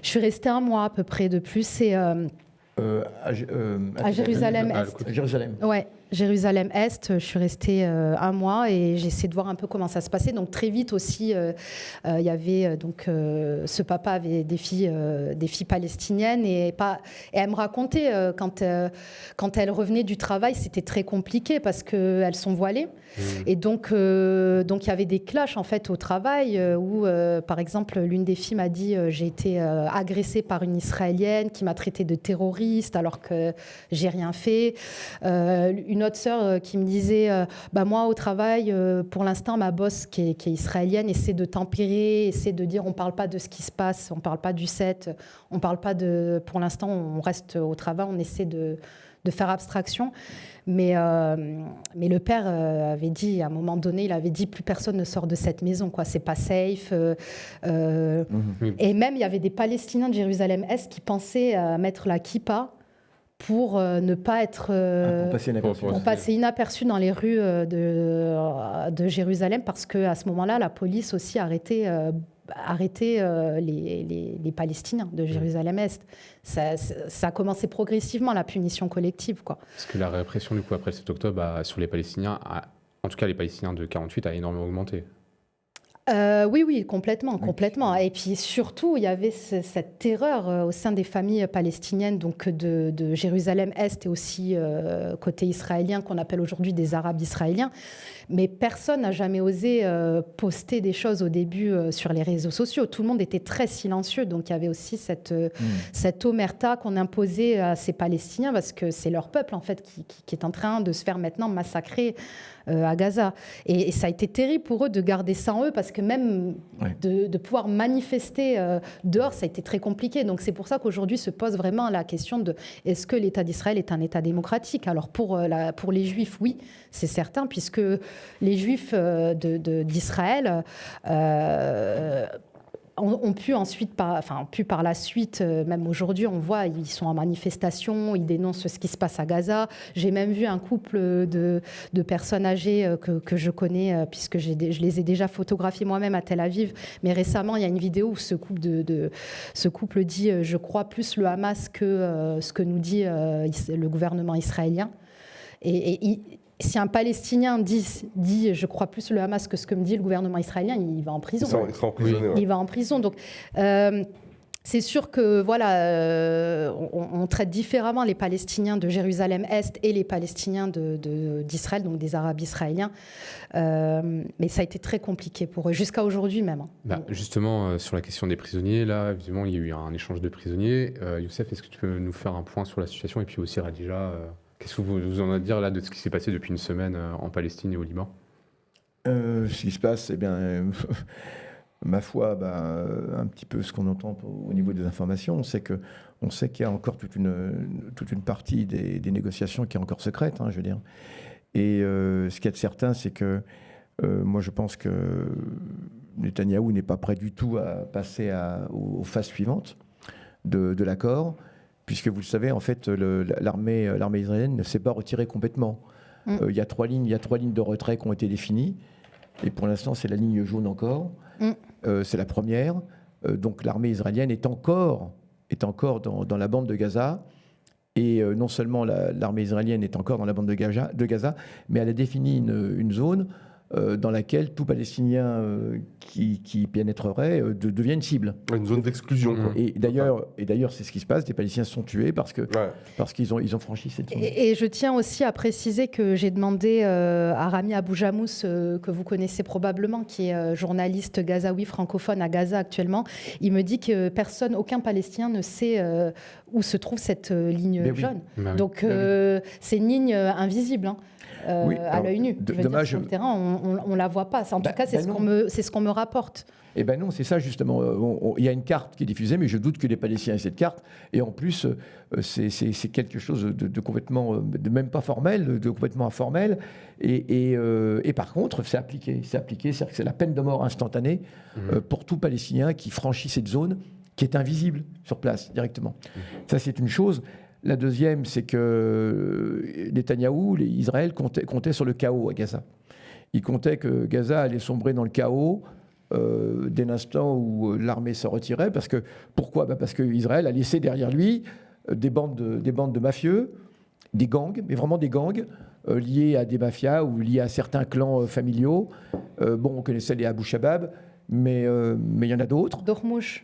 Je suis restée 1 mois à peu près de plus. Et, à Jérusalem-Est. Jérusalem. Ouais, Jérusalem-Est. Je suis restée 1 mois et j'ai essayé de voir un peu comment ça se passait. Donc très vite aussi, il y avait ce papa avait des filles palestiniennes et elle me racontait quand elle revenait du travail, c'était très compliqué parce qu'elles sont voilées. Et donc il y avait des clashs en fait au travail où par exemple l'une des filles m'a dit j'ai été agressée par une Israélienne qui m'a traitée de terroriste alors que j'ai rien fait. Une autre sœur qui me disait moi au travail pour l'instant ma boss qui est israélienne essaie de tempérer, essaie de dire on parle pas de ce qui se passe, on parle pas du 7, on parle pas de... Pour l'instant on reste au travail, on essaie de faire abstraction. Mais le père avait dit, à un moment donné, il avait dit plus personne ne sort de cette maison, quoi. C'est pas safe. Et même, il y avait des Palestiniens de Jérusalem-Est qui pensaient mettre la kippa pour ne pas être... pour passer inaperçus dans les rues de Jérusalem, parce qu'à ce moment-là, la police aussi arrêtait les Palestiniens de Jérusalem-Est. Ça a commencé progressivement, la punition collective, quoi. Parce que la répression, du coup, après le 7 octobre, sur les Palestiniens, en tout cas les Palestiniens de 48, a énormément augmenté. Oui, complètement. Et puis surtout, il y avait cette terreur au sein des familles palestiniennes, donc de Jérusalem-Est et aussi côté israélien, qu'on appelle aujourd'hui des Arabes israéliens. Mais personne n'a jamais osé poster des choses au début sur les réseaux sociaux. Tout le monde était très silencieux. Donc il y avait aussi cette omerta qu'on imposait à ces Palestiniens parce que c'est leur peuple en fait qui est en train de se faire maintenant massacrer à Gaza. Et ça a été terrible pour eux de garder ça en eux parce que même de pouvoir manifester dehors, ça a été très compliqué. Donc c'est pour ça qu'aujourd'hui se pose vraiment la question de est-ce que l'État d'Israël est un État démocratique ? Alors pour les Juifs, oui, c'est certain, puisque les Juifs d'Israël ont pu ensuite, par la suite, même aujourd'hui, on voit, ils sont en manifestation, ils dénoncent ce qui se passe à Gaza. J'ai même vu un couple de personnes âgées que je connais, puisque je les ai déjà photographiées moi-même à Tel Aviv. Mais récemment, il y a une vidéo où ce couple dit « Je crois plus le Hamas que ce que nous dit le gouvernement israélien ». Et si un Palestinien dit « je crois plus le Hamas que ce que me dit le gouvernement israélien », il va en prison. Il sera emprisonné. Il va en prison. Donc, c'est sûr que voilà, on traite différemment les Palestiniens de Jérusalem-Est et les Palestiniens d'Israël, donc des Arabes israéliens. Mais ça a été très compliqué pour eux, jusqu'à aujourd'hui même. Justement, sur la question des prisonniers, là, évidemment, il y a eu un échange de prisonniers. Youssef, est-ce que tu peux nous faire un point sur la situation? Et puis aussi, Radija, qu'est-ce que vous en avez à dire là de ce qui s'est passé depuis une semaine en Palestine et au Liban? Ce qui se passe, eh bien, ma foi, un petit peu ce qu'on entend au niveau des informations, on sait qu'il y a encore toute une partie des négociations qui est encore secrète, je veux dire. Et ce qu'il y a de certain, c'est que moi, je pense que Netanyahou n'est pas prêt du tout à passer aux phases suivantes de l'accord, puisque vous le savez, en fait, l'armée israélienne ne s'est pas retirée complètement. Il y a trois lignes de retrait qui ont été définies, et pour l'instant, c'est la ligne jaune encore. C'est la première. Donc l'armée israélienne est encore dans la bande de Gaza. Et non seulement l'armée israélienne est encore dans la bande de Gaza, mais elle a défini une zone dans laquelle tout Palestinien qui pénétrerait devient une cible. Une zone d'exclusion. Et d'ailleurs, c'est ce qui se passe. Des Palestiniens se sont tués parce qu'ils ont franchi cette zone. Et je tiens aussi à préciser que j'ai demandé à Rami Aboujamous, que vous connaissez probablement, qui est journaliste gazaoui francophone à Gaza actuellement. Il me dit que aucun Palestinien ne sait où se trouve cette ligne jaune. Oui. Donc c'est une ligne invisible. À l'œil nu. Dommage, sur le terrain, on ne la voit pas. En tout cas, c'est ce qu'on me rapporte. Eh bien non, c'est ça justement. Il y a une carte qui est diffusée, mais je doute que les Palestiniens aient cette carte. Et en plus, c'est quelque chose de complètement, même pas formel, de complètement informel. Et par contre, c'est appliqué. C'est-à-dire que c'est la peine de mort instantanée pour tout Palestinien qui franchit cette zone, qui est invisible sur place directement. Ça, c'est une chose. La deuxième, c'est que Netanyahou, Israël, comptait sur le chaos à Gaza. Il comptait que Gaza allait sombrer dans le chaos dès l'instant où l'armée se retirait. Pourquoi ? Parce qu'Israël a laissé derrière lui des bandes de mafieux, des gangs, mais vraiment des gangs, liés à des mafias ou liés à certains clans familiaux. On connaissait les Abu Shabab. Mais il y en a d'autres. Dormouche,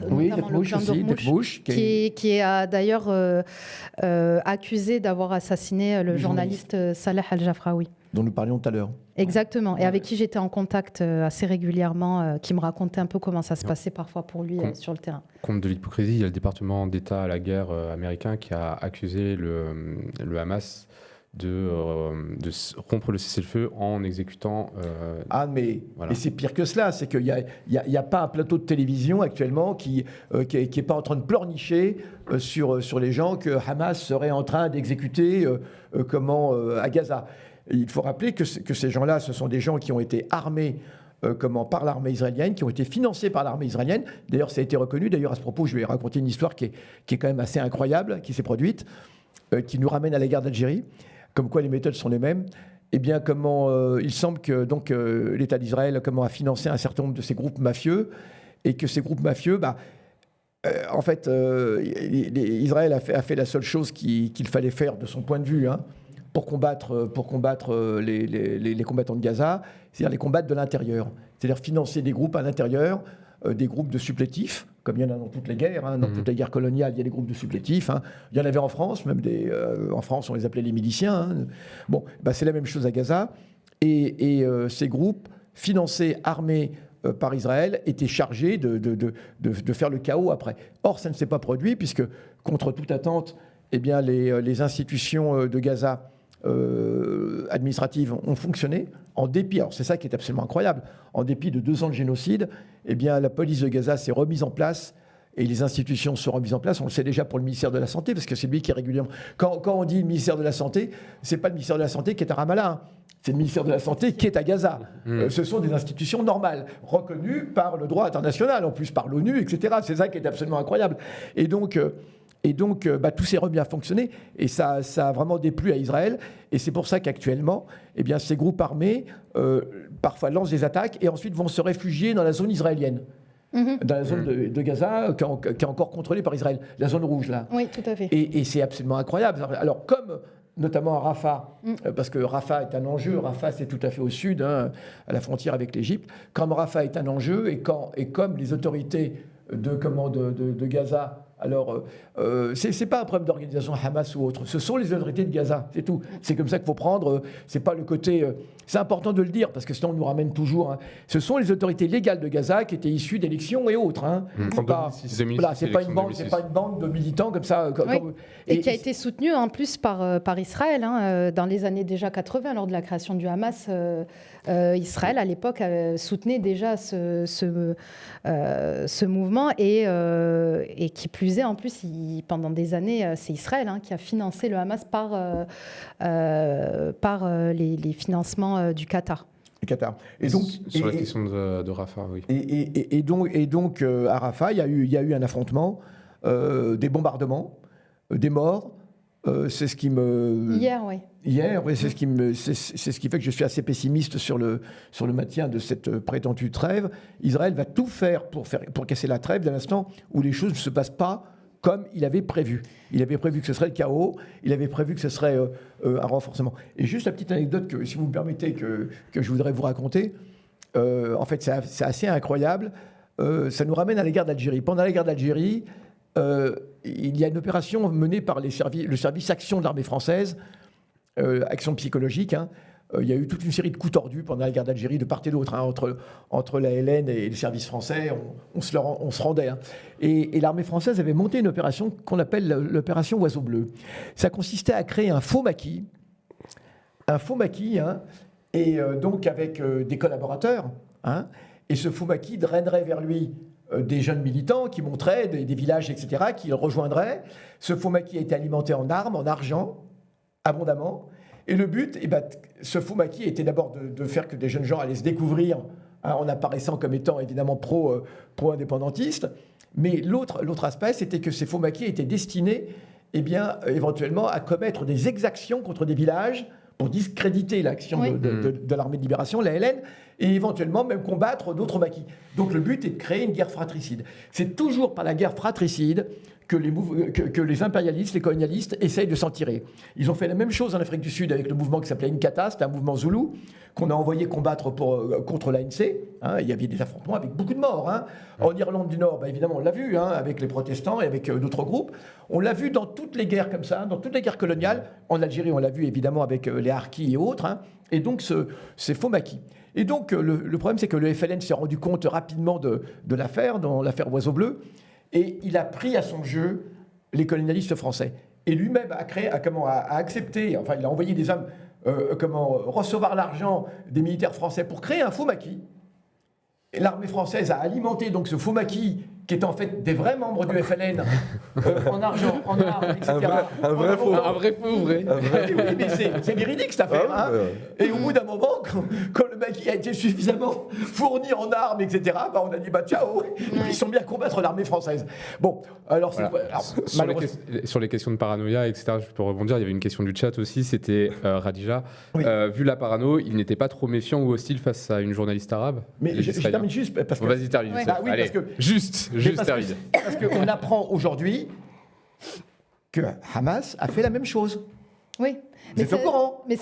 oui, Dormouche aussi, Dormouche, qui est d'ailleurs accusé d'avoir assassiné le journaliste Salah Al-Jafraoui. Dont nous parlions tout à l'heure. Exactement, et avec qui j'étais en contact assez régulièrement, qui me racontait un peu comment ça se passait parfois pour lui sur le terrain. Compte de l'hypocrisie, il y a le département d'État à la guerre américain qui a accusé le Hamas de rompre le cessez-le-feu en exécutant... mais voilà. Et c'est pire que cela, c'est qu'il n'y a pas un plateau de télévision actuellement qui est pas en train de pleurnicher sur les gens que Hamas serait en train d'exécuter à Gaza. Et il faut rappeler que ces gens-là, ce sont des gens qui ont été armés par l'armée israélienne, qui ont été financés par l'armée israélienne. D'ailleurs, ça a été reconnu. D'ailleurs, à ce propos, je vais raconter une histoire qui est quand même assez incroyable, qui s'est produite, qui nous ramène à la guerre d'Algérie. Comme quoi les méthodes sont les mêmes. Eh bien, il semble que l'État d'Israël a financé un certain nombre de ces groupes mafieux, et que ces groupes mafieux, en fait, Israël a fait la seule chose qu'il fallait faire de son point de vue pour combattre les combattants de Gaza, c'est-à-dire les combattre de l'intérieur, c'est-à-dire financer des groupes à l'intérieur, des groupes de supplétifs, comme il y en a dans toutes les guerres. Dans toutes les guerres coloniales, il y a des groupes de supplétifs. Il y en avait en France, même en France, on les appelait les miliciens. C'est la même chose à Gaza. Et ces groupes, financés, armés par Israël, étaient chargés de faire le chaos après. Or, ça ne s'est pas produit, puisque, contre toute attente, les institutions de Gaza administratives ont fonctionné. En dépit, alors c'est ça qui est absolument incroyable, en dépit de 2 ans de génocide, la police de Gaza s'est remise en place et les institutions sont remises en place. On le sait déjà pour le ministère de la Santé, parce que c'est lui qui est régulièrement... Quand on dit le ministère de la Santé, c'est pas le ministère de la Santé qui est à Ramallah. c'est le ministère de la Santé qui est à Gaza. Ce sont des institutions normales, reconnues par le droit international, en plus par l'ONU, etc. C'est ça qui est absolument incroyable. Et donc tout s'est remis à fonctionner, et ça a vraiment déplu à Israël. Et c'est pour ça qu'actuellement, eh bien, ces groupes armés, parfois lancent des attaques, et ensuite vont se réfugier dans la zone israélienne. Dans la zone de Gaza, qui est encore contrôlée par Israël, la zone rouge, là. Oui, tout à fait. Et c'est absolument incroyable. Alors, comme notamment à Rafah, parce que Rafah est un enjeu. Rafah, c'est tout à fait au sud, hein, à la frontière avec l'Égypte. Comme Rafah est un enjeu, et comme les autorités de Gaza, alors c'est pas un problème d'organisation Hamas ou autre, ce sont les autorités de Gaza, c'est tout. C'est comme ça qu'il faut prendre, c'est pas le côté... c'est important de le dire, parce que sinon on nous ramène toujours... Hein. Ce sont les autorités légales de Gaza qui étaient issues d'élections et autres. Hein. C'est pas une bande de militants comme ça. Et qui a été soutenue en plus par Israël, hein, dans les années déjà 80, lors de la création du Hamas. Israël, à l'époque, soutenait déjà ce mouvement, et qui plus est, en plus, pendant des années, c'est Israël, hein, qui a financé le Hamas par les financements du Qatar. Et donc, sur la question de Rafah, oui. Et donc à Rafah, il y a eu un affrontement, des bombardements, des morts. C'est ce qui me... Hier, oui, c'est ce qui fait que je suis assez pessimiste sur le maintien de cette prétendue trêve. Israël va tout faire pour casser la trêve dès l'instant où les choses ne se passent pas comme il avait prévu. Il avait prévu que ce serait le chaos, il avait prévu que ce serait un renforcement. Et juste la petite anecdote, que, si vous me permettez, que je voudrais vous raconter. En fait, c'est assez incroyable. Ça nous ramène à la guerre d'Algérie. Pendant la guerre d'Algérie, il y a une opération menée par le service Action de l'armée française, action psychologique. Hein. Il y a eu toute une série de coups tordus pendant la guerre d'Algérie, de part et d'autre, hein, entre la LN et le service français. On se rendait. Hein. Et l'armée française avait monté une opération qu'on appelle l'opération Oiseau Bleu. Ça consistait à créer un faux maquis. Hein, et donc avec des collaborateurs. Hein, et ce faux maquis drainerait vers lui des jeunes militants qui montraient des villages, etc., qui le rejoindraient. Ce faux maquis a été alimenté en armes, en argent, abondamment. Et le but, ce faux maquis était d'abord de faire que des jeunes gens allaient se découvrir, hein, en apparaissant comme étant évidemment pro-indépendantistes. Mais l'autre aspect, c'était que ces faux maquis étaient destinés, éventuellement, à commettre des exactions contre des villages pour discréditer l'action de l'armée de libération, la LN, et éventuellement même combattre d'autres maquis. Donc le but est de créer une guerre fratricide. C'est toujours par la guerre fratricide que les impérialistes, les colonialistes essayent de s'en tirer. Ils ont fait la même chose en Afrique du Sud avec le mouvement qui s'appelait Inkatha, c'était un mouvement zoulou qu'on a envoyé combattre contre l'ANC. Hein, il y avait des affrontements avec beaucoup de morts. Hein. En Irlande du Nord, évidemment, on l'a vu, hein, avec les protestants et avec d'autres groupes. On l'a vu dans toutes les guerres comme ça, dans toutes les guerres coloniales. En Algérie, on l'a vu évidemment avec les harkis et autres. Hein. Et donc, ces faux maquis. Et donc, le problème, c'est que le FLN s'est rendu compte rapidement de l'affaire, dans l'affaire Oiseau Bleu. Et il a pris à son jeu les colonialistes français. Et lui-même a accepté, enfin il a envoyé des hommes recevoir l'argent des militaires français pour créer un faux maquis. Et l'armée française a alimenté donc ce faux maquis, qui est en fait des vrais membres du FLN, en argent, en armes, etc. Un vrai faux vrai. Oui, mais c'est véridique cette affaire. Ah, hein. Et au bout d'un moment, quand le maquis a été suffisamment fourni en armes, etc., on a dit ciao, et puis ils sont bien à combattre l'armée française. Bon, alors, sur les questions de paranoïa, etc., je peux rebondir, il y avait une question du chat aussi, c'était Radija. Oui. Vu la parano, il n'était pas trop méfiant ou hostile face à une journaliste arabe? Mais je termine juste parce que... Vas-y, termine. Ouais. Oui, allez, parce que... Juste termine. Parce qu'on apprend aujourd'hui que Hamas a fait la même chose. Oui. Vous êtes au courant? Mais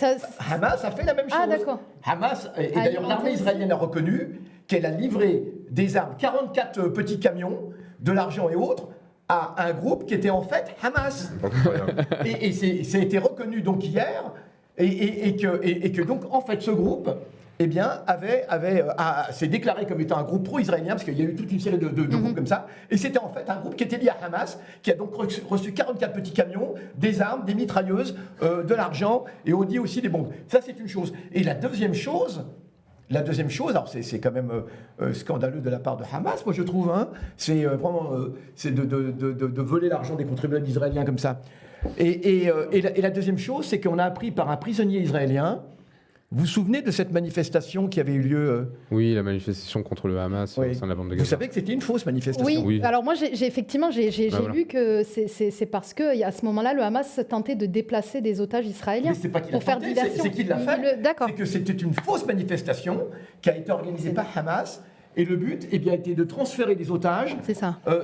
Hamas a fait la même chose. Ah, d'accord. Hamas, et d'ailleurs l'armée israélienne a reconnu qu'elle a livré des armes, 44 petits camions, de l'argent et autres, à un groupe qui était en fait Hamas. Et ça a été reconnu donc hier, et que donc en fait ce groupe... s'est déclaré comme étant un groupe pro-israélien, parce qu'il y a eu toute une série de groupes comme ça, et c'était en fait un groupe qui était lié à Hamas, qui a donc reçu 44 petits camions, des armes, des mitrailleuses, de l'argent, et on dit aussi des bombes. Ça, c'est une chose. Et la deuxième chose, alors c'est quand même scandaleux de la part de Hamas, moi je trouve, hein, c'est vraiment c'est de voler l'argent des contribuables israéliens comme ça. Et la deuxième chose, c'est qu'on a appris par un prisonnier israélien Vous vous souvenez de cette manifestation qui avait eu lieu Oui, la manifestation contre le Hamas au sein de la bande de Gaza. Vous savez que c'était une fausse manifestation. Oui, alors moi effectivement j'ai lu que c'est parce qu'à ce moment-là le Hamas tentait de déplacer des otages israéliens pour faire diversion. C'est qui l'a fait. C'est que c'était une fausse manifestation qui a été organisée par Hamas. Et le but a été de transférer des otages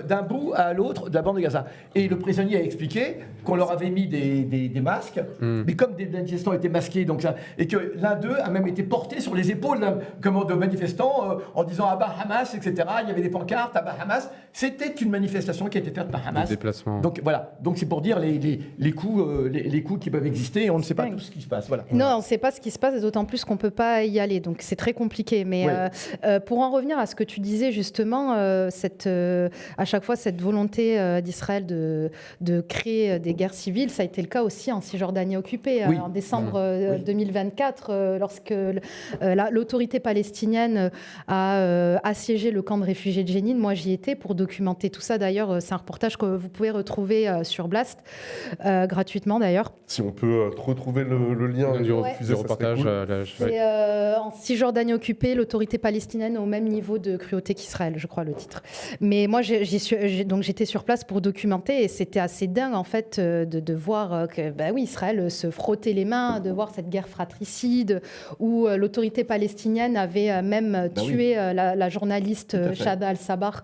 d'un bout à l'autre de la bande de Gaza. Et le prisonnier a expliqué qu'on leur avait mis des masques, mais comme des manifestants étaient masqués, donc et que l'un d'eux a même été porté sur les épaules de manifestants en disant « Ah bah Hamas », etc. Il y avait des pancartes « Ah bah Hamas ». C'était une manifestation qui a été faite par Hamas. Déplacement. Donc voilà, donc c'est pour dire les coups qui peuvent exister et on ne sait pas tout ce qui se passe. Voilà. Non, on ne sait pas ce qui se passe, et d'autant plus qu'on ne peut pas y aller. Donc c'est très compliqué. Mais pour en revenir à ce que tu disais justement, à chaque fois cette volonté d'Israël de créer des guerres civiles, ça a été le cas aussi en Cisjordanie occupée. En décembre 2024, lorsque l'autorité palestinienne a assiégé le camp de réfugiés de Jenin, moi j'y étais pour documenter tout ça. D'ailleurs, c'est un reportage que vous pouvez retrouver sur Blast, gratuitement d'ailleurs. Si on peut retrouver le lien du reportage. Cool. En Cisjordanie occupée, l'autorité palestinienne au même niveau de cruauté qu'Israël, je crois le titre. Mais moi, j'étais sur place pour documenter et c'était assez dingue en fait de voir que Israël se frottait les mains, de voir cette guerre fratricide où l'autorité palestinienne avait même tué la journaliste Shada Al-Sabar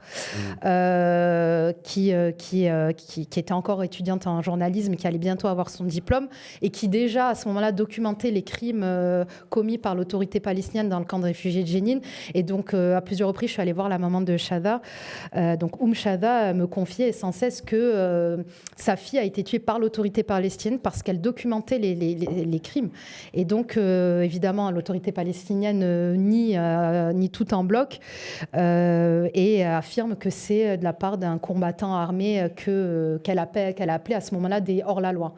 qui était encore étudiante en journalisme, qui allait bientôt avoir son diplôme et qui déjà à ce moment-là documentait les crimes commis par l'autorité palestinienne dans le camp de réfugiés de Jenin. Et donc à plusieurs reprises, je suis allée voir la maman de Shada. Donc Shada me confiait sans cesse que sa fille a été tuée par l'autorité palestinienne parce qu'elle documentait les crimes. Et donc évidemment l'autorité palestinienne nie tout en bloc et affirme que c'est de la part d'un combattant armé qu'elle a appelé à ce moment-là des hors-la-loi.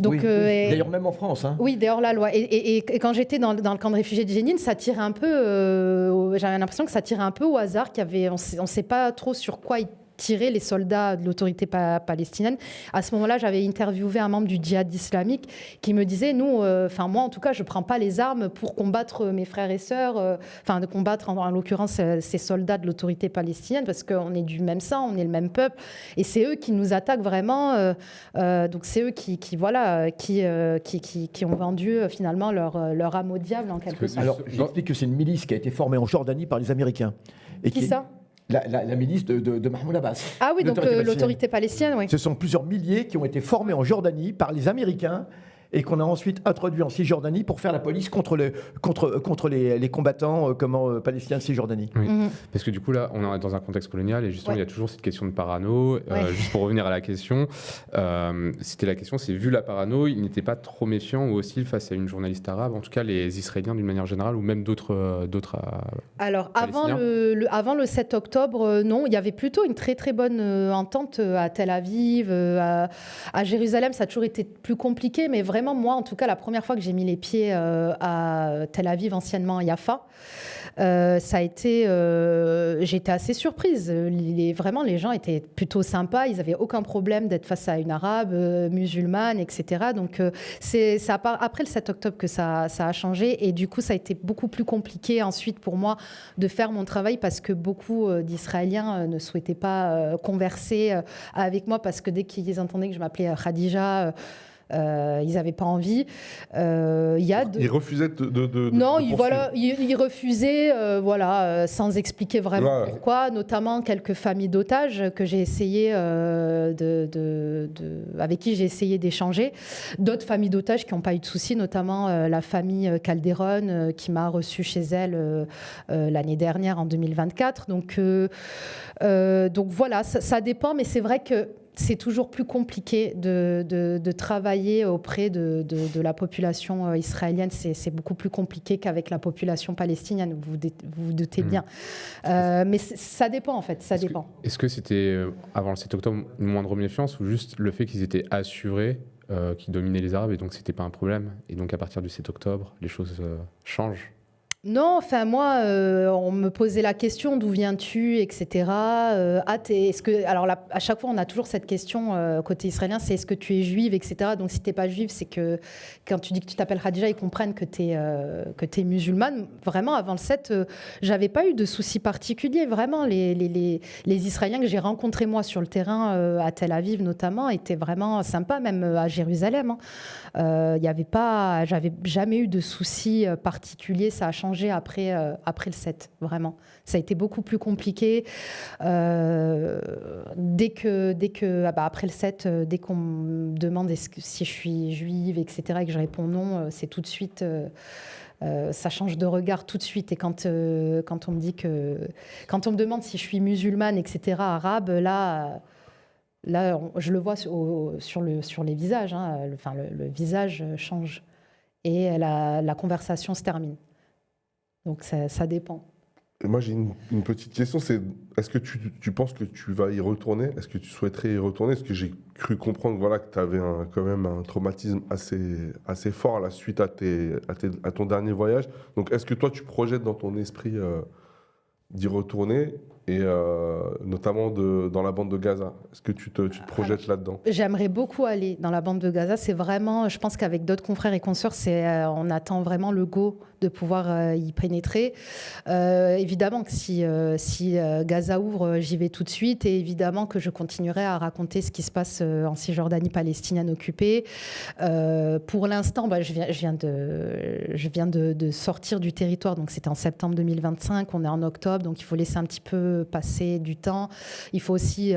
Donc, d'ailleurs même en France. Hein. Oui, des hors-la-loi. Et quand j'étais dans le camp de réfugiés de Jenin, ça tirait un peu, j'avais l'impression que ça tirait un peu au hasard, on ne sait pas trop sur quoi ils tiraient les soldats de l'autorité palestinienne. À ce moment-là, j'avais interviewé un membre du djihad islamique qui me disait, moi en tout cas, je ne prends pas les armes pour combattre mes frères et sœurs, de combattre en l'occurrence ces soldats de l'autorité palestinienne parce qu'on est du même sang, on est le même peuple et c'est eux qui nous attaquent vraiment. Donc c'est eux qui ont vendu finalement leur âme au diable en quelque sorte. Alors j'explique que c'est une milice qui a été formée en Jordanie par les Américains. Et qui ça ? La milice de Mahmoud Abbas. Ah oui, donc l'autorité palestinienne, oui. Ce sont plusieurs milliers qui ont été formés en Jordanie par les Américains et qu'on a ensuite introduit en Cisjordanie pour faire la police contre les combattants palestiniens de Cisjordanie. Oui. Parce que du coup, là, on est dans un contexte colonial et justement, il y a toujours cette question de parano. Juste pour revenir à la question, c'était la question, c'est vu la parano, ils n'étaient pas trop méfiants ou hostiles face à une journaliste arabe, en tout cas les Israéliens d'une manière générale ou même d'autres Alors, avant le 7 octobre, non, il y avait plutôt une très très bonne entente à Tel Aviv, à Jérusalem, ça a toujours été plus compliqué, mais vraiment, moi, en tout cas, la première fois que j'ai mis les pieds à Tel Aviv, anciennement Yafa, ça a été, j'étais assez surprise. Vraiment, les gens étaient plutôt sympas. Ils n'avaient aucun problème d'être face à une arabe, musulmane, etc. Donc, c'est après le 7 octobre que ça a changé. Et du coup, ça a été beaucoup plus compliqué ensuite pour moi de faire mon travail parce que beaucoup d'Israéliens ne souhaitaient pas converser avec moi parce que dès qu'ils entendaient que je m'appelais Khadija, ils n'avaient pas envie. Ils refusaient Non, ils refusaient, sans expliquer vraiment pourquoi. Notamment quelques familles d'otages que j'ai essayé avec qui j'ai essayé d'échanger. D'autres familles d'otages qui n'ont pas eu de soucis, notamment la famille Calderon qui m'a reçue chez elle l'année dernière en 2024. Donc voilà, ça dépend, mais c'est vrai que c'est toujours plus compliqué de travailler auprès de la population israélienne. C'est beaucoup plus compliqué qu'avec la population palestinienne, vous vous doutez bien. Mais ça dépend, en fait, ça dépend. Est-ce que c'était, avant le 7 octobre, une moindre méfiance ou juste le fait qu'ils étaient assurés qu'ils dominaient les Arabes et donc c'était pas un problème ? Et donc à partir du 7 octobre, les choses changent ? Non, enfin moi, on me posait la question d'où viens-tu, etc. Alors là, à chaque fois, on a toujours cette question côté israélien, c'est est-ce que tu es juive, etc. Donc si t'es pas juive, c'est que quand tu dis que tu t'appelles Khadija, ils comprennent que t'es musulmane. Vraiment, avant le 7, j'avais pas eu de soucis particuliers. Vraiment, les Israéliens que j'ai rencontrés moi sur le terrain à Tel Aviv notamment étaient vraiment sympas, même à Jérusalem. J'avais jamais eu de soucis particuliers. Ça a changé après le 7, vraiment. Ça a été beaucoup plus compliqué. Après le 7, dès qu'on me demande si je suis juive, etc., et que je réponds non, c'est tout de suite... ça change de regard tout de suite. Et quand on me dit quand on me demande si je suis musulmane, etc., arabe, là je le vois sur les visages. Le visage change. Et la conversation se termine. Donc ça dépend. Et moi j'ai une petite question, c'est est-ce que tu penses que tu vas y retourner? Est-ce que tu souhaiterais y retourner? Est-ce que j'ai cru comprendre que tu avais quand même un traumatisme assez fort à la suite à ton dernier voyage. Donc est-ce que toi tu projettes dans ton esprit d'y retourner et notamment dans la bande de Gaza? Est-ce que tu te projettes là-dedans? J'aimerais beaucoup aller dans la bande de Gaza. C'est vraiment, je pense qu'avec d'autres confrères et consoeurs, on attend vraiment le go de pouvoir y pénétrer. Évidemment que si Gaza ouvre, j'y vais tout de suite, et évidemment que je continuerai à raconter ce qui se passe en Cisjordanie palestinienne occupée. Pour l'instant, je viens de sortir du territoire, donc c'était en septembre 2025, on est en octobre, donc il faut laisser un petit peu passer du temps. Il faut aussi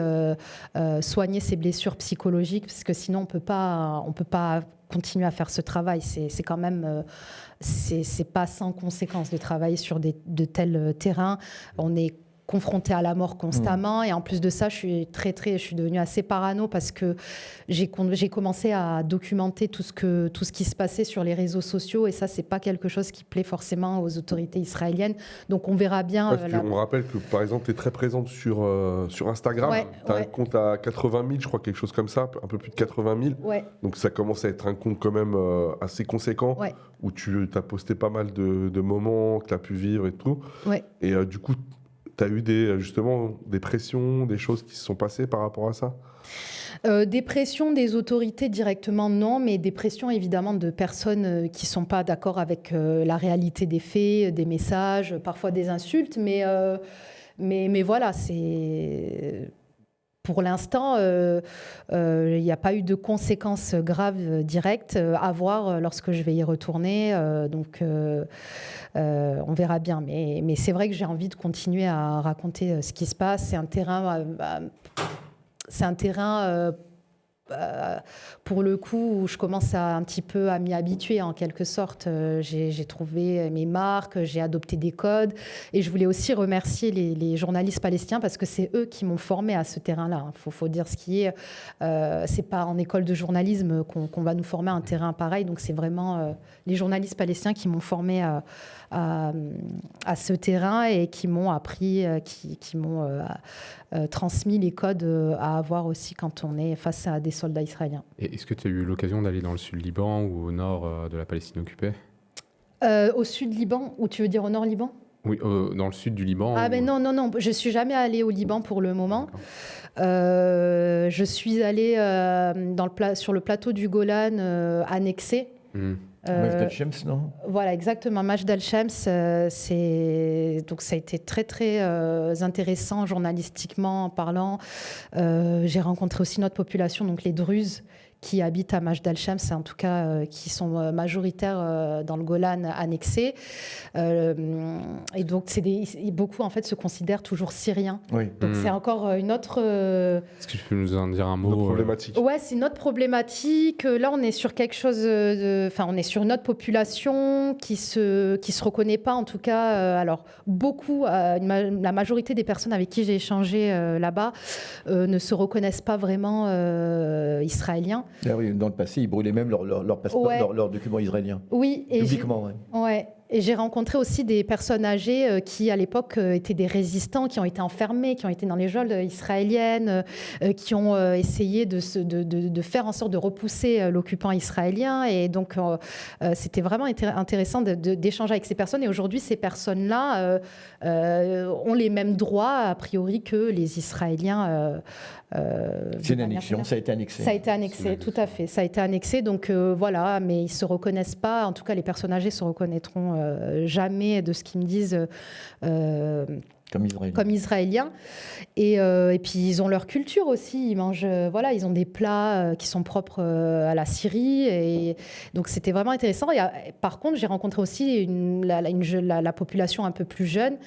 soigner ses blessures psychologiques, parce que sinon on peut pas continuer à faire ce travail. C'est quand même c'est pas sans conséquence de travailler sur de tels terrains. On est confrontée à la mort constamment, et en plus de ça, je suis devenue assez parano parce que j'ai commencé à documenter tout ce qui se passait sur les réseaux sociaux, et ça, c'est pas quelque chose qui plaît forcément aux autorités israéliennes. Donc on verra bien. On rappelle que par exemple, tu es très présente sur Instagram. Tu as un compte à 80 000, je crois, quelque chose comme ça, un peu plus de 80 000. Ouais. Donc ça commence à être un compte quand même assez conséquent, où tu as posté pas mal de moments que tu as pu vivre et tout. Ouais. Et du coup, tu as eu des pressions, des choses qui se sont passées par rapport à ça? Des pressions des autorités directement, non, mais des pressions évidemment de personnes qui ne sont pas d'accord avec la réalité des faits, des messages, parfois des insultes, mais voilà, c'est... Pour l'instant, il n'y a pas eu de conséquences graves directes à voir lorsque je vais y retourner. Donc, on verra bien. Mais c'est vrai que j'ai envie de continuer à raconter ce qui se passe. C'est un terrain... pour le coup, où je commence un petit peu à m'y habituer en quelque sorte. J'ai trouvé mes marques, j'ai adopté des codes, et je voulais aussi remercier les journalistes palestiniens, parce que c'est eux qui m'ont formé à ce terrain-là. Faut dire ce qui est. C'est pas en école de journalisme qu'on va nous former à un terrain pareil. Donc c'est vraiment les journalistes palestiniens qui m'ont formé à ce terrain, et qui m'ont appris, qui m'ont transmis les codes à avoir aussi quand on est face à des soldats israéliens. Et est-ce que tu as eu l'occasion d'aller dans le sud Liban ou au nord de la Palestine occupée? Au sud Liban, ou tu veux dire au nord Liban? Oui, dans le sud du Liban. Ah ben non, je suis jamais allée au Liban pour le moment. Je suis allée sur le plateau du Golan annexé. Majd al-Shams, non? Voilà, exactement. Majd al-Shams, donc ça a été très très intéressant journalistiquement parlant. J'ai rencontré aussi notre population, donc les Druzes, qui habitent à Majd al-Shams, en tout cas qui sont majoritaires dans le Golan annexé. Et donc beaucoup en fait se considèrent toujours syriens. Oui. Donc c'est encore une autre... Est-ce que tu peux nous en dire un mot? Problématique. Ouais, c'est une autre problématique. Là, on est sur quelque chose on est sur une autre population qui se reconnaît pas, en tout cas. Alors, beaucoup, la majorité des personnes avec qui j'ai échangé là-bas ne se reconnaissent pas vraiment israéliens. Ah oui, dans le passé, ils brûlaient même leur passeport, Ouais. leurs documents israéliens. Oui. Publiquement, ouais. Et j'ai rencontré aussi des personnes âgées qui, à l'époque, étaient des résistants, qui ont été enfermés, qui ont été dans les geôles israéliennes, qui ont essayé de faire en sorte de repousser l'occupant israélien. Et donc, c'était vraiment intéressant d'échanger avec ces personnes. Et aujourd'hui, ces personnes-là ont les mêmes droits, a priori, que les Israéliens. C'est une annexion, ça a été annexé. Ça a été annexé, tout à fait. Ça a été annexé, donc voilà, mais ils ne se reconnaissent pas. En tout cas, les personnes âgées se reconnaîtront jamais de ce qu'ils me disent comme israéliens. Et puis, ils ont leur culture aussi. Ils mangent, voilà, ils ont des plats qui sont propres à la Syrie. Et donc, c'était vraiment intéressant. Et, par contre, j'ai rencontré aussi la population un peu plus jeune,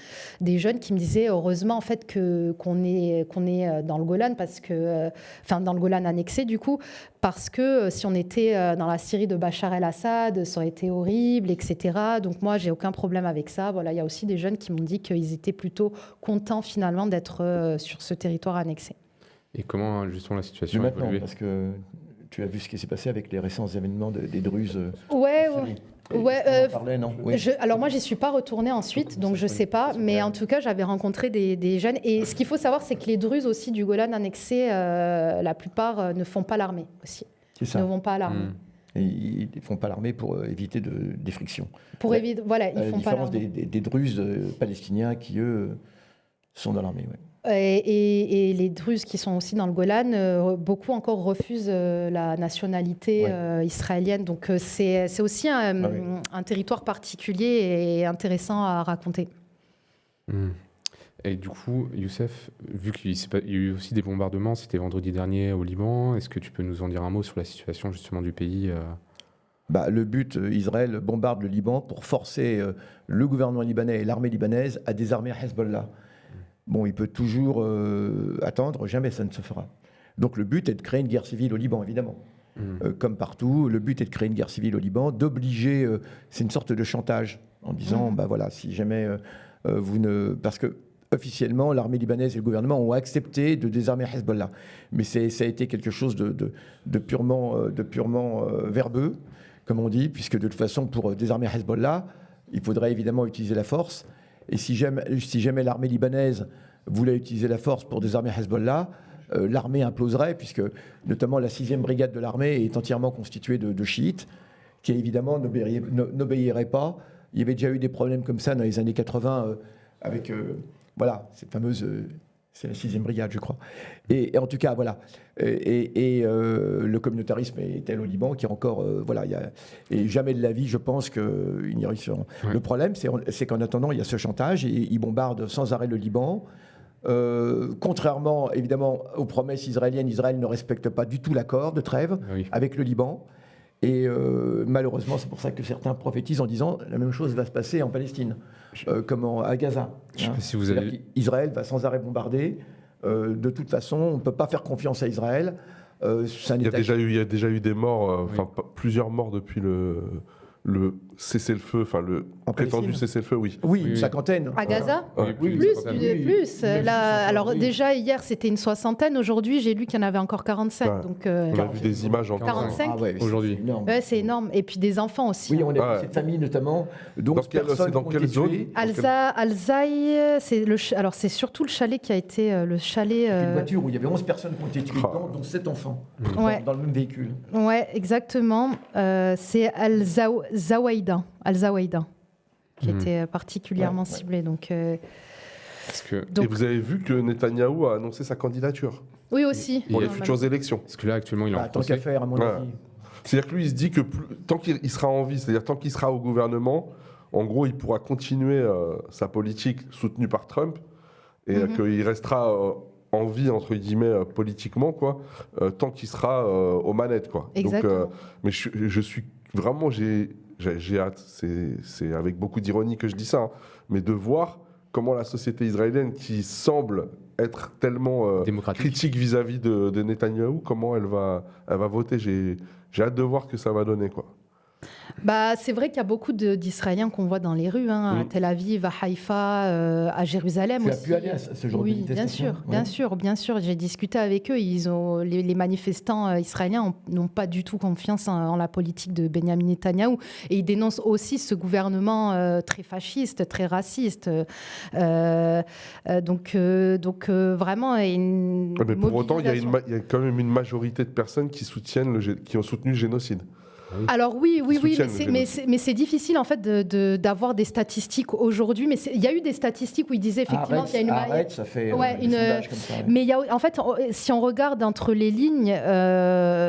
des jeunes qui me disaient, heureusement, en fait, qu'on est dans le Golan, parce que, enfin, dans le Golan annexé, du coup, parce que si on était dans la Syrie de Bachar el-Assad, ça aurait été horrible, etc. Donc moi, j'ai aucun problème avec ça. Voilà, il y a aussi des jeunes qui m'ont dit qu'ils étaient plutôt contents finalement d'être sur ce territoire annexé. Et comment justement la situation a évolué ? Parce que tu as vu ce qui s'est passé avec les récents événements des Druzes. Ouais. Parlait, non oui. Alors moi, j'y suis pas retournée ensuite, donc je sais pas. Mais en tout cas, j'avais rencontré des jeunes. Et ce qu'il faut savoir, c'est que les Druzes aussi du Golan annexé, la plupart ne font pas l'armée aussi. C'est ça. Ne vont pas à l'armée. Et ils ne font pas l'armée pour éviter des frictions. Pour éviter, voilà, ils font pas l'armée. La différence des Druzes palestiniens qui, eux, sont dans l'armée. Ouais. Et les Druzes qui sont aussi dans le Golan, beaucoup encore refusent la nationalité israélienne. Donc c'est aussi un territoire particulier et intéressant à raconter. Et du coup, Youssef, vu qu'il y a eu aussi des bombardements, c'était vendredi dernier au Liban, est-ce que tu peux nous en dire un mot sur la situation justement du pays Le but, Israël bombarde le Liban pour forcer le gouvernement libanais et l'armée libanaise à désarmer Hezbollah. Bon, il peut toujours attendre, jamais ça ne se fera. Donc le but est de créer une guerre civile au Liban, évidemment. Comme partout, le but est de créer une guerre civile au Liban, d'obliger, c'est une sorte de chantage, en disant, voilà, si jamais vous ne... Parce que officiellement, l'armée libanaise et le gouvernement ont accepté de désarmer Hezbollah. Mais ça a été quelque chose de purement verbeux, comme on dit, puisque de toute façon, pour désarmer Hezbollah, il faudrait évidemment utiliser la force. Et si jamais l'armée libanaise voulait utiliser la force pour désarmer Hezbollah, l'armée imploserait, puisque notamment la 6e brigade de l'armée est entièrement constituée de chiites, qui évidemment n'obéiraient pas. Il y avait déjà eu des problèmes comme ça dans les années 80 avec cette fameuse... c'est la 6e brigade, je crois. Et en tout cas, voilà. Le communautarisme est tel au Liban qu'il y a encore... et jamais de la vie, je pense qu'ils n'y réussiront. Ouais. Le problème, c'est qu'en attendant, il y a ce chantage et ils bombardent sans arrêt le Liban. Contrairement, évidemment, aux promesses israéliennes, Israël ne respecte pas du tout l'accord de trêve avec le Liban. Et malheureusement, c'est pour ça que certains prophétisent en disant la même chose va se passer en Palestine, comme à Gaza. Je sais pas si vous avez... Israël va sans arrêt bombarder. De toute façon, on ne peut pas faire confiance à Israël. Il y a déjà eu des morts, plusieurs morts depuis le cessez-le-feu, le prétendu cessez-le-feu, oui. Oui, une cinquantaine. À Gaza ? Oui, plus. Là, alors déjà, hier, c'était une 60aine. Aujourd'hui, j'ai lu qu'il y en avait encore 45. Ouais. Donc, on a vu des images en 45 aujourd'hui. C'est énorme. Et puis des enfants aussi. Oui, on a vu cette famille notamment. Donc, c'est dans quelle zone ? Al-Zaï, c'est surtout le chalet qui a été le chalet... Une voiture où il y avait 11 personnes qui ont été tuées dedans, dont 7 enfants, dans le même véhicule. Ouais, exactement. C'est Al-Zawaïda, qui était particulièrement ciblé. Donc, Et vous avez vu que Netanyahou a annoncé sa candidature. Oui, aussi. Pour les futures élections. Parce que là, actuellement, il est en tant qu'à faire, à mon avis. C'est-à-dire que lui, il se dit que tant qu'il sera en vie, c'est-à-dire tant qu'il sera au gouvernement, en gros, il pourra continuer sa politique soutenue par Trump et qu'il restera en vie, entre guillemets, politiquement, quoi, tant qu'il sera aux manettes, quoi. Exactement. Donc, mais je suis vraiment... J'ai hâte, c'est avec beaucoup d'ironie que je dis ça, mais de voir comment la société israélienne, qui semble être tellement critique vis-à-vis de Netanyahou, comment elle va voter. J'ai hâte de voir ce que ça va donner, quoi. C'est vrai qu'il y a beaucoup d'Israéliens qu'on voit dans les rues, à Tel Aviv, à Haïfa, à Jérusalem aussi. Tu as pu aller à ce genre de manifestation? Bien sûr. J'ai discuté avec eux. Les manifestants israéliens n'ont pas du tout confiance en la politique de Benjamin Netanyahou. Et ils dénoncent aussi ce gouvernement très fasciste, très raciste. Donc vraiment... Mais pour autant, il y a quand même une majorité de personnes qui ont soutenu le génocide. Alors oui, mais c'est difficile en fait d'avoir des statistiques aujourd'hui. Mais il y a eu des statistiques où ils disaient effectivement qu'il y a une... ça fait sondage comme ça. Mais il y a, en fait, si on regarde entre les lignes,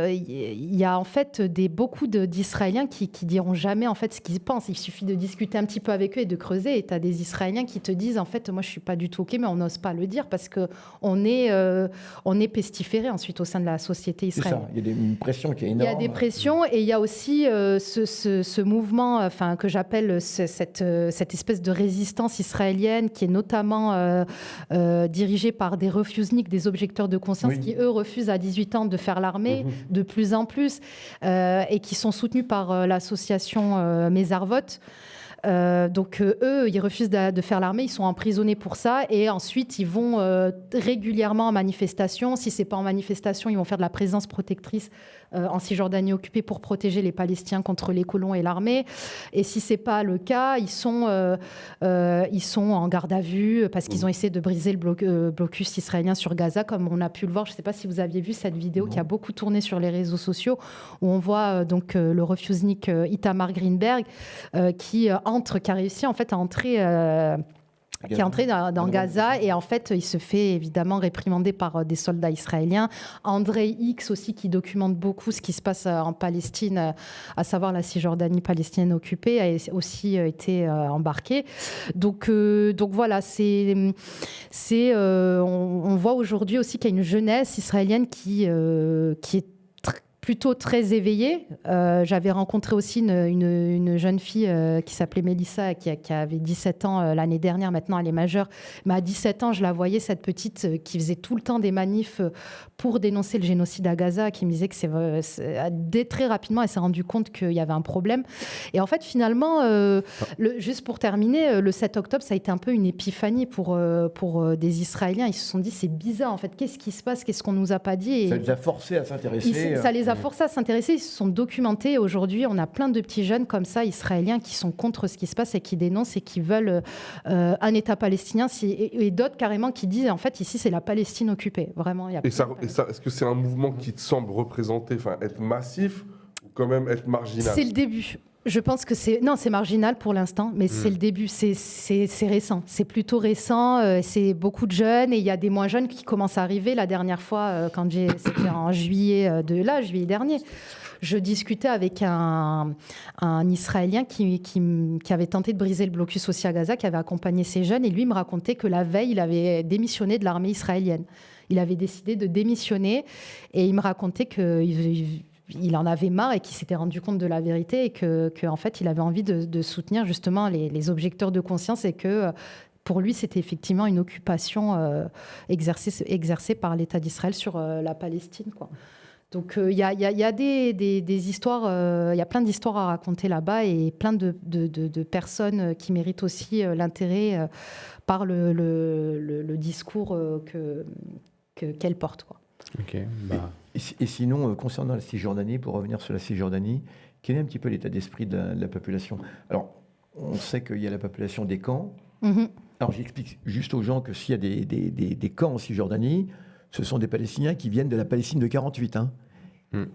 il y a en fait beaucoup d'Israéliens qui diront jamais en fait ce qu'ils pensent. Il suffit de discuter un petit peu avec eux et de creuser. Et tu as des Israéliens qui te disent en fait, moi je suis pas du tout ok, mais on n'ose pas le dire parce que on est pestiféré ensuite au sein de la société israélienne. C'est ça. Il y a une pression qui est énorme. Il y a des pressions et il y a aussi ce mouvement, que j'appelle cette espèce de résistance israélienne qui est notamment dirigée par des refusniks, des objecteurs de conscience qui, eux, refusent à 18 ans de faire l'armée de plus en plus et qui sont soutenus par l'association Mesarvot. Donc eux, ils refusent de faire l'armée, ils sont emprisonnés pour ça et ensuite ils vont régulièrement en manifestation. Si c'est pas en manifestation, ils vont faire de la présence protectrice en Cisjordanie occupée pour protéger les Palestiniens contre les colons et l'armée. Et si c'est pas le cas, ils sont en garde à vue parce qu'ils ont essayé de briser le blocus israélien sur Gaza, comme on a pu le voir. Je sais pas si vous aviez vu cette vidéo qui a beaucoup tourné sur les réseaux sociaux où on voit le refusnik Itamar Greenberg qui a réussi en fait à entrer qui est entré dans Gaza et en fait il se fait évidemment réprimander par des soldats israéliens. André X aussi qui documente beaucoup ce qui se passe en Palestine, à savoir la Cisjordanie palestinienne occupée, a aussi été embarqué. Donc voilà, on voit aujourd'hui aussi qu'il y a une jeunesse israélienne qui est plutôt très éveillée. J'avais rencontré aussi une jeune fille qui s'appelait Mélissa, qui avait 17 ans l'année dernière. Maintenant, elle est majeure. Mais à 17 ans, je la voyais, cette petite qui faisait tout le temps des manifs pour dénoncer le génocide à Gaza, qui me disait que très rapidement, elle s'est rendue compte qu'il y avait un problème. Et en fait, finalement, juste pour terminer, le 7 octobre, ça a été un peu une épiphanie pour des Israéliens. Ils se sont dit, c'est bizarre, en fait. Qu'est-ce qui se passe? Qu'est-ce qu'on ne nous a pas dit? Et ça les a forcés à s'intéresser. Ça les a forcés à s'intéresser. Ils se sont documentés. Aujourd'hui, on a plein de petits jeunes comme ça, israéliens, qui sont contre ce qui se passe et qui dénoncent et qui veulent un État palestinien. Et d'autres, carrément, qui disent, en fait, ici, c'est la Palestine occupée. Vraiment, il y a est-ce que c'est un mouvement qui te semble représenter, être massif ou quand même être marginal? C'est le début. Je pense que c'est marginal pour l'instant, mais c'est le début. C'est récent. C'est plutôt récent. C'est beaucoup de jeunes et il y a des moins jeunes qui commencent à arriver. La dernière fois, c'était en juillet dernier, je discutais avec un Israélien qui avait tenté de briser le blocus aussi à Gaza, qui avait accompagné ces jeunes, et lui me racontait que la veille, il avait démissionné de l'armée israélienne. Il avait décidé de démissionner et il me racontait qu'il en avait marre et qu'il s'était rendu compte de la vérité et que en fait, il avait envie de soutenir justement les objecteurs de conscience et que pour lui, c'était effectivement une occupation exercée par l'État d'Israël sur la Palestine, quoi. Donc il y a des histoires, il y a plein d'histoires à raconter là-bas et plein de personnes qui méritent aussi l'intérêt par le discours qu'elle porte, quoi. Okay, Et sinon, concernant la Cisjordanie, pour revenir sur la Cisjordanie, quel est un petit peu l'état d'esprit de la population? Alors, on sait qu'il y a la population des camps. Alors, j'explique juste aux gens que s'il y a des camps en Cisjordanie, ce sont des Palestiniens qui viennent de la Palestine de 48,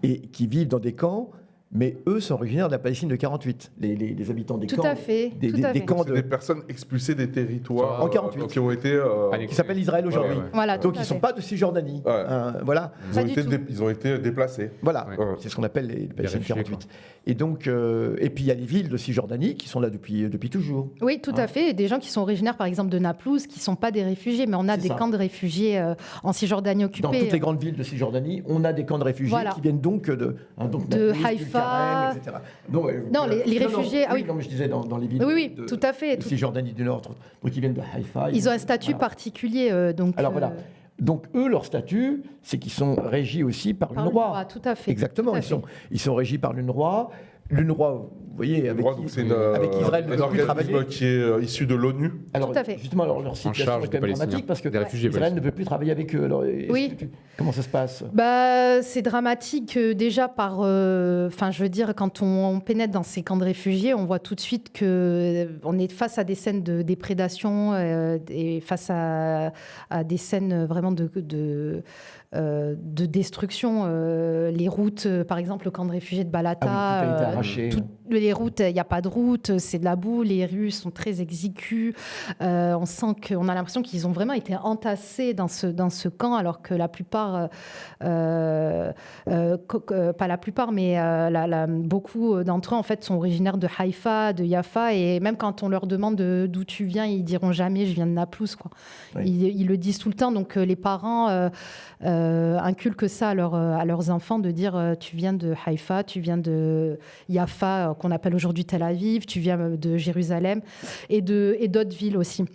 et qui vivent dans des camps. Mais eux sont originaires de la Palestine de 48, les habitants des camps. Tout à fait. Des camps des personnes expulsées des territoires en 48 qui ont été qui s'appellent Israël aujourd'hui. Ouais. Voilà, donc ils ne sont pas de Cisjordanie. Ouais. Voilà. Ils ont été déplacés. Voilà, c'est ce qu'on appelle les Palestiniens de 48. Et donc, et puis il y a les villes de Cisjordanie qui sont là depuis toujours. Oui, tout à fait. Et des gens qui sont originaires, par exemple, de Naplouse, qui ne sont pas des réfugiés, mais on a des camps de réfugiés en Cisjordanie occupée. Dans toutes les grandes villes de Cisjordanie, on a des camps de réfugiés qui viennent donc de Haïfa. Etc. Les réfugiés. Oui, comme je disais, dans les villes de, tout à fait. De Cisjordanie du Nord. Donc ils viennent de Haïfa. Ils ont un statut particulier. Alors voilà. Donc eux, leur statut, c'est qu'ils sont régis aussi par l'UNRWA. Tout à fait. Exactement. Ils sont régis par l'UNRWA. l'UNRWA, vous voyez, avec Israël ne peut plus travailler. Qui est issu de l'ONU. Alors, tout à fait. Justement, leur situation est quand même dramatique parce que Israël ne peut plus travailler avec eux. Alors, comment ça se passe? C'est dramatique déjà je veux dire, quand on pénètre dans ces camps de réfugiés, on voit tout de suite qu'on est face à des scènes de déprédation et face à des scènes vraiment de destruction. Les routes, par exemple, le camp de réfugiés de Balata, tout a été arraché. Les routes, il n'y a pas de route, c'est de la boue, les rues sont très exiguës. On a l'impression qu'ils ont vraiment été entassés dans ce camp, alors que la plupart, pas la plupart, mais beaucoup d'entre eux en fait sont originaires de Haïfa, de Jaffa, et même quand on leur demande d'où tu viens, ils diront jamais je viens de Naplouse, quoi. Oui. Ils le disent tout le temps, donc les parents inculquent ça à leurs enfants, de dire tu viens de Haïfa, tu viens de Jaffa, qu'on appelle aujourd'hui Tel Aviv, tu viens de Jérusalem et d'autres villes aussi.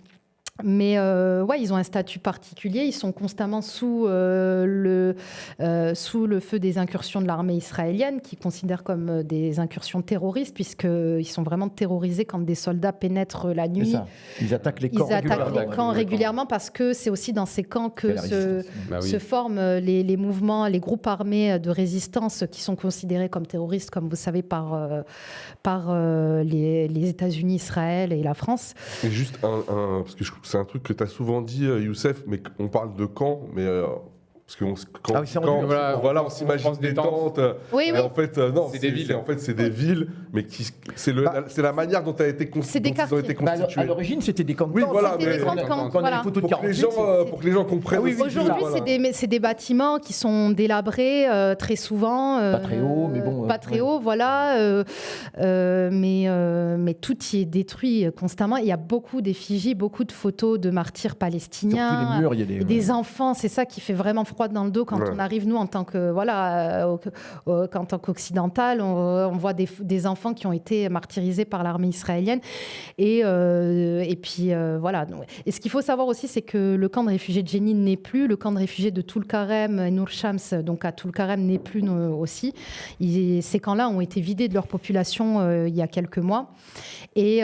Mais ils ont un statut particulier. Ils sont constamment sous le feu des incursions de l'armée israélienne, qui considère comme des incursions terroristes, puisqu'ils sont vraiment terrorisés quand des soldats pénètrent la nuit. C'est ça. Ils attaquent les camps régulièrement parce que c'est aussi dans ces camps que se forment les mouvements, les groupes armés de résistance qui sont considérés comme terroristes, comme vous savez, par les États-Unis, Israël et la France. Et juste parce que c'est un truc que tu as souvent dit, Youssef, mais on parle de camp, mais parce qu'on on s'imagine des tentes. Oui. En fait, non, c'est des villes. En fait, c'est des villes, mais c'est la manière dont ils ont été constitués. À l'origine, c'était des camps de camp. Oui, voilà. C'était des camps de camp. Voilà. Pour que les gens comprennent. Aujourd'hui, c'est des bâtiments qui sont délabrés très souvent. Pas très haut, mais bon. Pas très haut, voilà. Mais tout y est détruit constamment. Il y a beaucoup d'effigies, beaucoup de photos de martyrs palestiniens. Sur tous les murs, il y a des enfants. C'est ça qui fait vraiment froid dans le dos quand on arrive, nous, en tant que en tant qu'occidental, on voit des enfants qui ont été martyrisés par l'armée israélienne. Et puis voilà. Et ce qu'il faut savoir aussi, c'est que le camp de réfugiés de Jenin n'est plus, le camp de réfugiés de Toul-Karem, Nour Shams, donc à Toul-Karem, n'est plus aussi. Ces camps-là ont été vidés de leur population il y a quelques mois. Et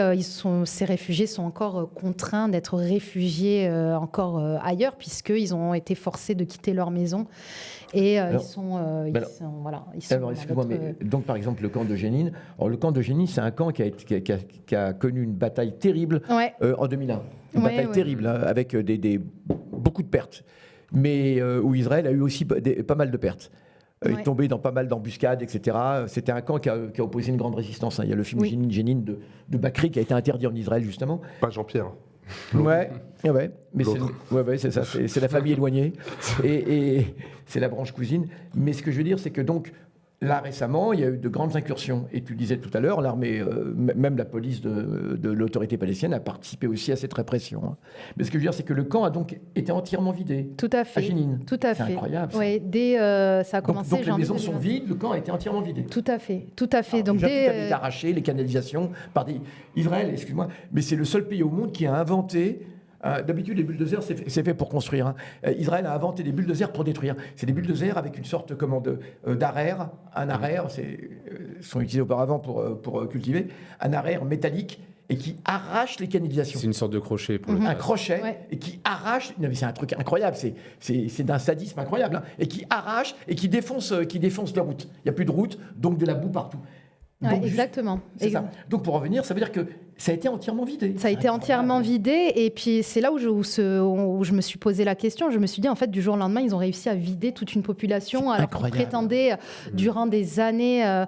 ces réfugiés sont encore contraints d'être réfugiés encore ailleurs, puisqu'ils ont été forcés de quitter leur maison. Et excuse-moi, mais donc par exemple le camp de Jenin. Alors le camp de Jenin, c'est un camp qui a connu une bataille terrible en 2001. Une bataille terrible, hein, avec beaucoup de pertes. Mais où Israël a eu aussi pas mal de pertes. Il est tombé dans pas mal d'embuscades, etc. C'était un camp qui a opposé une grande résistance. Hein. Il y a le film Jenin de Bakri qui a été interdit en Israël, justement. Pas Jean-Pierre. Ouais, mais c'est ça, c'est la famille éloignée et c'est la branche cousine. Mais ce que je veux dire, c'est que donc là récemment, il y a eu de grandes incursions. Et tu le disais tout à l'heure, l'armée, même la police de l'autorité palestinienne a participé aussi à cette répression. Hein. Mais ce que je veux dire, c'est que le camp a donc été entièrement vidé. Tout à fait. À Jenin. Tout à fait. C'est incroyable. Oui, ça a commencé. Donc les maisons sont vides, le camp a été entièrement vidé. Tout à fait. Tout à fait. Alors, donc tout avait été arraché, les canalisations par Israël, excuse-moi, mais c'est le seul pays au monde qui a inventé. D'habitude, les bulldozers, c'est fait pour construire. Hein. Israël a inventé des bulldozers pour détruire. C'est des bulldozers avec une sorte d'arère, un arère, sont utilisés auparavant pour cultiver, un arère métallique et qui arrache les canalisations. C'est une sorte de crochet. Un crochet et qui arrache. Non, mais c'est un truc incroyable. C'est d'un sadisme incroyable. Hein, et qui arrache et qui défonce les routes. Il n'y a plus de route, donc de la boue partout. Donc, exactement. C'est ça. Donc pour revenir, ça veut dire que ça a été entièrement vidé. Ça a été entièrement vidé. Et puis c'est là où je me suis posé la question. Je me suis dit, en fait, du jour au lendemain, ils ont réussi à vider toute une population. Alors qu'ils prétendaient durant des années,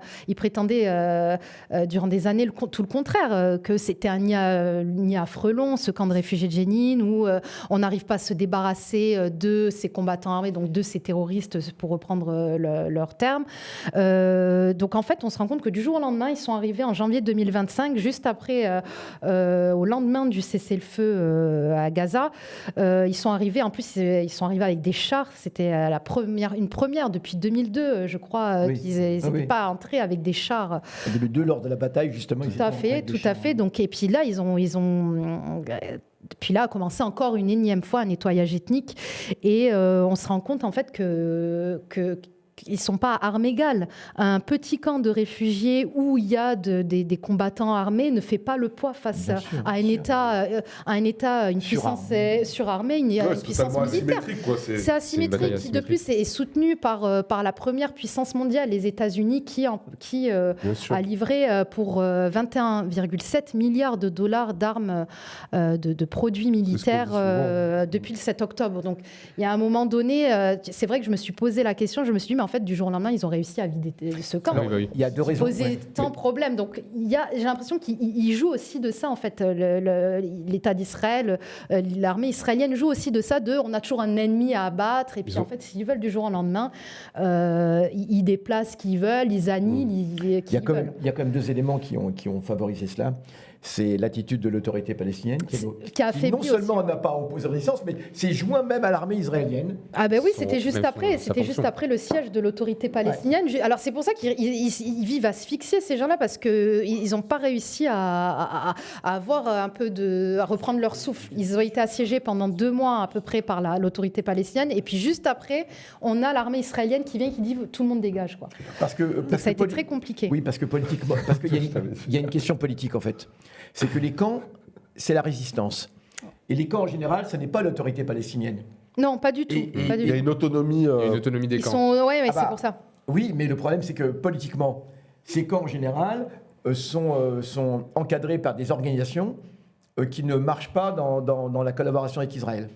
tout le contraire, que c'était un nid à frelons, ce camp de réfugiés de Jenin, où on n'arrive pas à se débarrasser de ces combattants armés, donc de ces terroristes, pour reprendre leur terme. Donc en fait, on se rend compte que du jour au lendemain, ils sont arrivés en janvier 2025, juste après, au lendemain du cessez-le-feu à Gaza. Ils sont arrivés avec des chars. C'était une première depuis 2002, je crois, qu'ils n'étaient pas entrés avec des chars. 2002, lors de la bataille, justement. Tout à fait. Donc, et puis là, puis là a commencé encore une énième fois un nettoyage ethnique. Et on se rend compte, en fait, que ils sont pas à armes égales. Un petit camp de réfugiés où il y a des combattants armés ne fait pas le poids face à un État, une puissance surarmée, une puissance militaire. C'est asymétrique, qui de plus est soutenu par la première puissance mondiale, les États-Unis, qui a livré pour 21,7 milliards de dollars d'armes, de produits militaires depuis le 7 octobre. Donc il y a un moment donné, c'est vrai que je me suis posé la question, je me suis dit, mais en fait, du jour au lendemain, ils ont réussi à vider ce camp. Il y a deux raisons. Poser tant de problèmes. Donc, j'ai l'impression qu'ils jouent aussi de ça, en fait. L'État d'Israël, l'armée israélienne joue aussi de ça, on a toujours un ennemi à abattre. Et puis, en fait, s'ils veulent du jour au lendemain, ils déplacent ce qu'ils veulent, ils annihilent qui ils veulent. Il y a quand même deux éléments qui ont favorisé cela. C'est l'attitude de l'autorité palestinienne qui non seulement n'a pas opposé résistance, mais s'est joint même à l'armée israélienne. Ah ben oui, c'était juste après le siège de l'autorité palestinienne. Ouais. Alors c'est pour ça qu'ils vivent asphyxiés, ces gens-là, parce qu'ils n'ont pas réussi à avoir un peu à reprendre leur souffle. Ils ont été assiégés pendant 2 mois à peu près par l'autorité palestinienne, et puis juste après, on a l'armée israélienne qui vient et qui dit tout le monde dégage, quoi. Donc ça a été très compliqué. Oui, parce qu'il y a une question politique en fait. C'est que les camps, c'est la résistance. Et les camps, en général, ce n'est pas l'autorité palestinienne. Non, pas du tout. Il y a une autonomie... Une autonomie des camps. Oui, c'est pour ça. Oui, mais le problème, c'est que politiquement, ces camps, en général, sont encadrés par des organisations qui ne marchent pas dans la collaboration avec Israël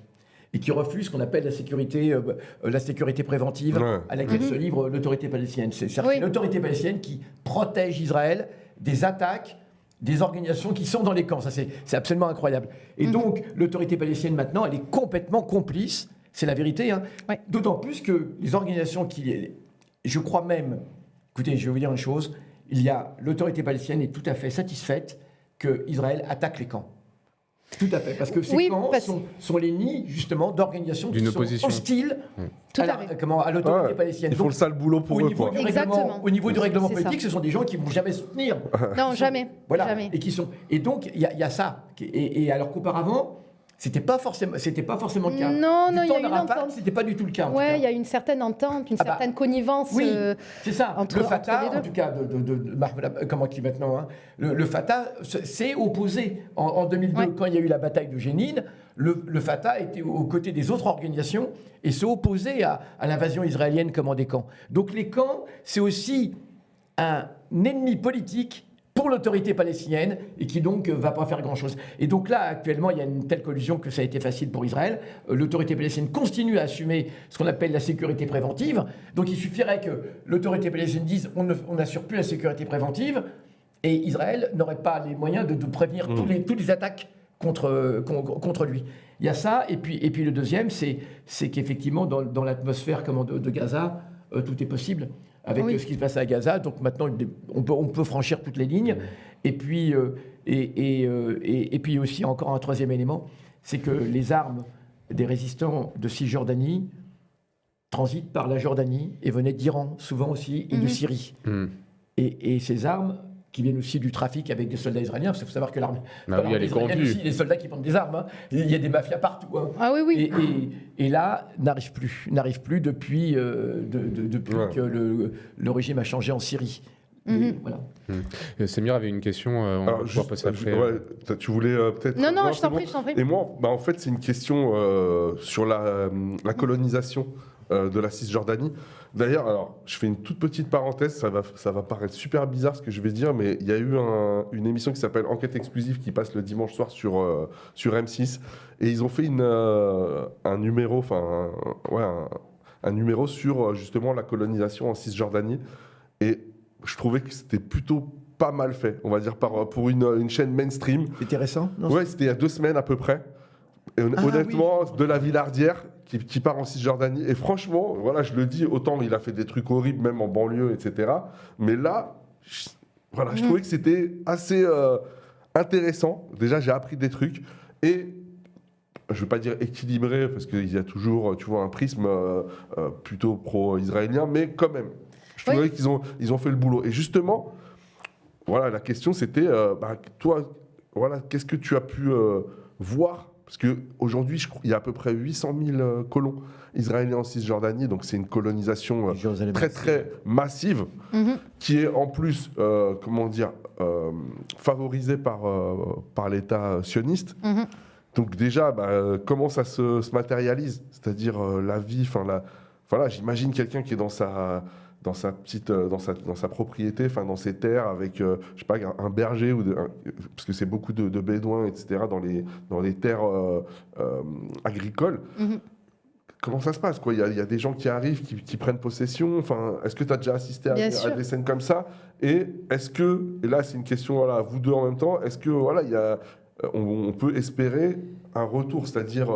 et qui refusent ce qu'on appelle la sécurité préventive à laquelle se livre l'autorité palestinienne. C'est l'autorité palestinienne qui protège Israël des attaques des organisations qui sont dans les camps. Ça, c'est absolument incroyable. Et donc, l'autorité palestinienne, maintenant, elle est complètement complice. C'est la vérité. Hein. Ouais. D'autant plus que les organisations je crois même... Écoutez, je vais vous dire une chose. L'autorité palestinienne est tout à fait satisfaite qu'Israël attaque les camps. Tout à fait. Parce que ces camps sont les nids, justement, d'organisations qui sont hostiles à l'autorité palestinienne. Ils font le sale boulot pour eux. Au niveau du règlement politique, ce sont des gens qui ne vont jamais soutenir. Non, jamais. Voilà. Jamais. Et donc, il y a ça. Et alors qu'auparavant, c'était pas forcément le cas. Non, il y a une entente. C'était pas du tout le cas. Oui, il y a une certaine entente, une certaine connivence. Oui, c'est ça. Entre le Fatah, entre les deux. en tout cas, comment qui maintenant, hein, le Fatah s'est opposé en 2002 quand il y a eu la bataille de Jénine. Le Fatah était aux côtés des autres organisations et s'est opposé à l'invasion israélienne comme en des camps. Donc les camps, c'est aussi un ennemi politique pour l'autorité palestinienne et qui donc va pas faire grand-chose. Et donc là, actuellement, il y a une telle collusion que ça a été facile pour Israël. L'autorité palestinienne continue à assumer ce qu'on appelle la sécurité préventive. Donc il suffirait que l'autorité palestinienne dise on n'assure plus la sécurité préventive et Israël n'aurait pas les moyens de prévenir toutes les attaques contre lui. Il y a ça. Et puis le deuxième, c'est qu'effectivement, dans l'atmosphère de Gaza, tout est possible. Avec ce qui se passe à Gaza, donc maintenant on peut franchir toutes les lignes. Et puis aussi encore un troisième élément, c'est que les armes des résistants de Cisjordanie transitent par la Jordanie et venaient d'Iran, souvent aussi, et de Syrie. Et ces armes qui viennent aussi du trafic avec des soldats israéliens, parce qu'il faut savoir que l'armée israélienne aussi, les soldats qui vendent des armes, hein. Il y a des mafias partout. Hein. Ah oui. Et là, n'arrive plus depuis que le régime a changé en Syrie. Voilà. Samir avait une question, on va pouvoir passer après. Tu voulais peut-être... Non, je t'en prie. Et moi, en fait, c'est une question sur la colonisation de la Cisjordanie. D'ailleurs, alors, je fais une toute petite parenthèse, ça va paraître super bizarre ce que je vais dire, mais il y a eu une émission qui s'appelle Enquête exclusive qui passe le dimanche soir sur M6, et ils ont fait un numéro, un numéro sur justement la colonisation en Cisjordanie, et je trouvais que c'était plutôt pas mal fait, on va dire, pour une chaîne mainstream. C'était récent ? Ouais, c'était il y a 2 semaines à peu près. Et honnêtement, de la Villardière qui part en Cisjordanie. Et franchement, voilà, je le dis, autant il a fait des trucs horribles, même en banlieue, etc. Mais là, je trouvais que c'était assez intéressant. Déjà, j'ai appris des trucs. Et je ne veux pas dire équilibré, parce qu'il y a toujours, tu vois, un prisme plutôt pro-israélien, mais quand même, je trouvais qu'ils ont fait le boulot. Et justement, voilà, la question, c'était, toi, voilà, qu'est-ce que tu as pu voir parce qu'aujourd'hui, il y a à peu près 800 000 colons israéliens en Cisjordanie, donc c'est une colonisation très très massive, qui est en plus, favorisée par l'État sioniste. Donc déjà, comment ça se matérialise? C'est-à-dire la vie, voilà, j'imagine quelqu'un qui est dans sa propriété, dans ses terres, avec je sais pas, un berger, parce que c'est beaucoup de bédouins, etc., dans les terres agricoles. Comment ça se passe, quoi? Il y a des gens qui arrivent, qui prennent possession. Est-ce que tu as déjà assisté à des scènes comme ça? Et est-ce que, et là c'est une question, voilà, à vous deux en même temps, est-ce que voilà, on peut espérer un retour, c'est-à-dire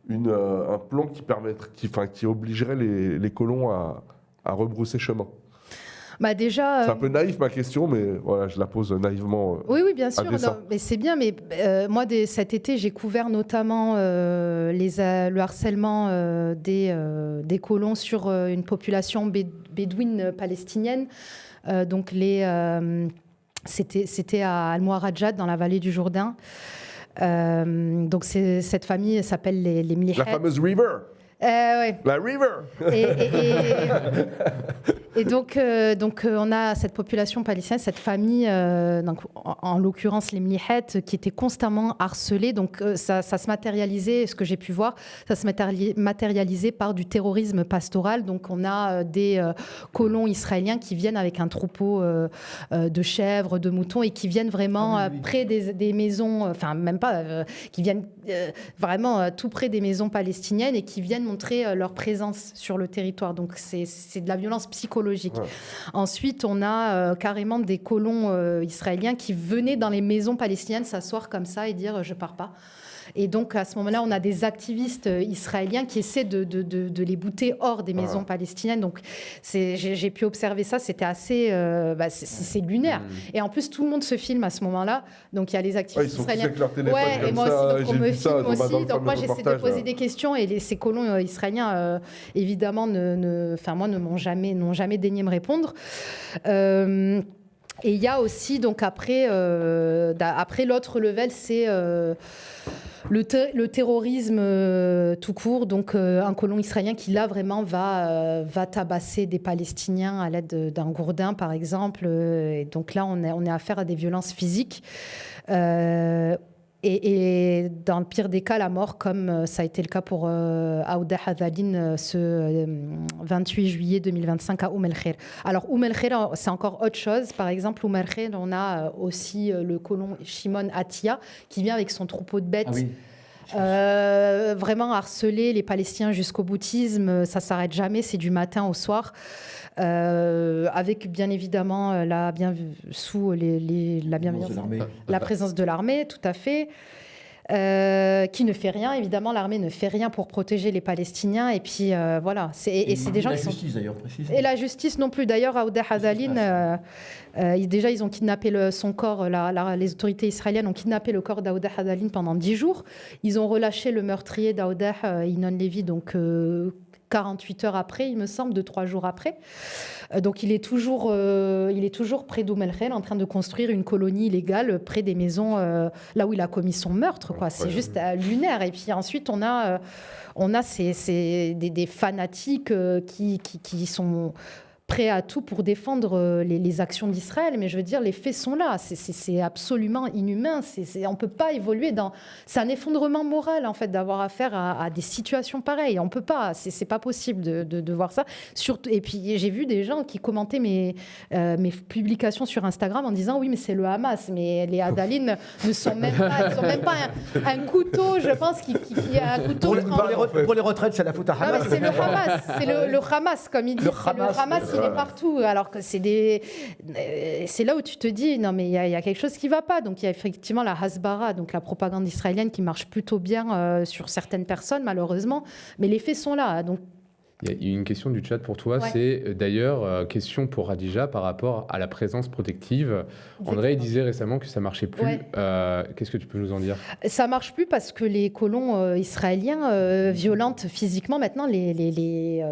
un plan qui obligerait les colons à rebrousser chemin? Déjà, c'est un peu naïf ma question, mais voilà, je la pose naïvement. Oui, bien sûr, mais c'est bien. Mais moi, cet été, j'ai couvert notamment le harcèlement des colons sur une population bédouine palestinienne. Donc c'était à Al-Muharrajat, dans la vallée du Jourdain. Donc cette famille s'appelle les Mlihet. La fameuse River. Ouais. La River. Et donc on a cette population palestinienne, cette famille, donc, en l'occurrence les Mlihet, qui étaient constamment harcelés. Donc ça se matérialisait, ce que j'ai pu voir, ça se matérialisait par du terrorisme pastoral. Donc on a des colons israéliens qui viennent avec un troupeau de chèvres, de moutons, et qui viennent vraiment près des maisons, enfin même pas, qui viennent vraiment tout près des maisons palestiniennes et qui viennent montrer leur présence sur le territoire. Donc c'est de la violence psychologique. Ouais. Ensuite, on a carrément des colons israéliens qui venaient dans les maisons palestiniennes s'asseoir comme ça et dire « je pars pas ». Et donc, à ce moment-là, on a des activistes israéliens qui essaient de les bouter hors des maisons palestiniennes. Donc, j'ai pu observer ça. C'était assez... c'est lunaire. Et en plus, tout le monde se filme à ce moment-là. Donc, il y a les activistes israéliens. Ils sont tous avec leur téléphone comme et moi ça. aussi, donc on me filme aussi. Donc, moi, j'essaie de poser des des questions. Et ces colons israéliens, évidemment, n'ont jamais daigné me répondre. Et il y a aussi, donc après l'autre level, c'est le terrorisme tout court. Donc un colon israélien qui là vraiment va tabasser des Palestiniens à l'aide d'un gourdin, par exemple. Et donc là, on est affaire à des violences physiques. Et dans le pire des cas, la mort, comme ça a été le cas pour Aouda Hadalin ce 28 juillet 2025 à El-Kher. Alors, El-Kher, c'est encore autre chose. Par exemple, El-Kher, on a aussi le colon Shimon Atia qui vient avec son troupeau de bêtes. Ah oui. Vraiment harceler les Palestiniens jusqu'au boutisme. Ça ne s'arrête jamais, c'est du matin au soir. Avec bien évidemment la présence de l'armée, tout à fait, qui ne fait rien. Évidemment, l'armée ne fait rien pour protéger les Palestiniens. Et puis voilà, c'est des gens qui sont... La justice d'ailleurs, précise. Et la justice non plus. D'ailleurs, Aouda Hadalin, déjà ils ont kidnappé son corps. Les autorités israéliennes ont kidnappé le corps d'Aouda Hadalin pendant 10 jours. Ils ont relâché le meurtrier d'Aouda, Inon Levy, donc 48 heures après, il me semble, 2-3 jours après. Donc il est toujours près d'Umm-el-Kher, en train de construire une colonie illégale près des maisons là où il a commis son meurtre, quoi. C'est juste lunaire. Et puis ensuite, on a des fanatiques qui sont prêts à tout pour défendre les actions d'Israël. Mais je veux dire, les faits sont là. C'est absolument inhumain. On ne peut pas évoluer dans... C'est un effondrement moral, en fait, d'avoir affaire à des situations pareilles. On ne peut pas. C'est pas possible de voir ça. Surtout, et puis, j'ai vu des gens qui commentaient mes publications sur Instagram en disant « Oui, mais c'est le Hamas. » Mais les Hadalin ne sont même pas... Ils n'ont même pas un couteau, je pense, qui a un couteau... Pour les retraites, c'est la faute à Hamas. Non, mais c'est le Hamas. C'est le Hamas, comme ils disent. Le Hamas, il est partout. Alors que c'est là où tu te dis non mais il y a quelque chose qui va pas. Donc il y a effectivement la Hasbara, donc la propagande israélienne qui marche plutôt bien sur certaines personnes malheureusement, mais les faits sont là. Donc Il y a une question du chat pour toi, c'est d'ailleurs question pour Radija par rapport à la présence protective. André disait récemment que ça marchait plus. Qu'est-ce que tu peux nous en dire? Ça marche plus parce que les colons israéliens violentent physiquement maintenant les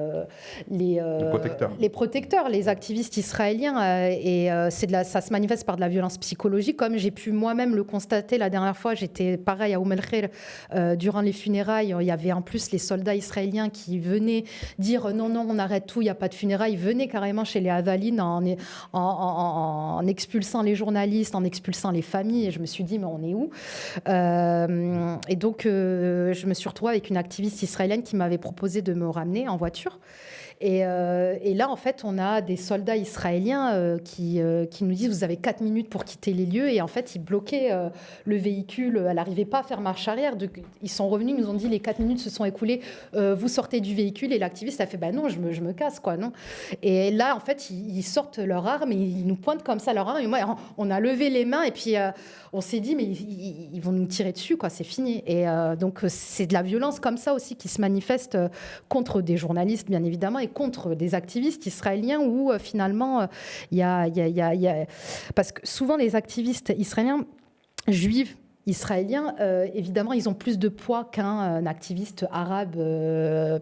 protecteurs, les activistes israéliens, et ça se manifeste par de la violence psychologique, comme j'ai pu moi-même le constater la dernière fois. J'étais pareil à El Khir durant les funérailles. Il y avait en plus les soldats israéliens qui venaient dire non, on arrête tout, il n'y a pas de funérailles. Ils venaient carrément chez les Havalines en expulsant les journalistes, en expulsant les familles. Et je me suis dit, mais on est où? Et donc, je me suis retrouvée avec une activiste israélienne qui m'avait proposé de me ramener en voiture. Et là, en fait, on a des soldats israéliens qui nous disent, vous avez 4 minutes pour quitter les lieux. Et en fait, ils bloquaient le véhicule. Elle n'arrivait pas à faire marche arrière. Ils sont revenus, ils nous ont dit, les 4 minutes se sont écoulées. Vous sortez du véhicule. Et l'activiste a fait, bah non, je me casse, quoi, non. Et là, en fait, ils sortent leur arme et ils nous pointent comme ça leur arme. Et moi, on a levé les mains et puis on s'est dit, mais ils vont nous tirer dessus, quoi, c'est fini. Et donc, c'est de la violence comme ça aussi qui se manifeste contre des journalistes, bien évidemment, et contre des activistes israéliens où finalement, il y a... Parce que souvent, les activistes israéliens, juifs, israéliens, évidemment, ils ont plus de poids qu'un activiste arabe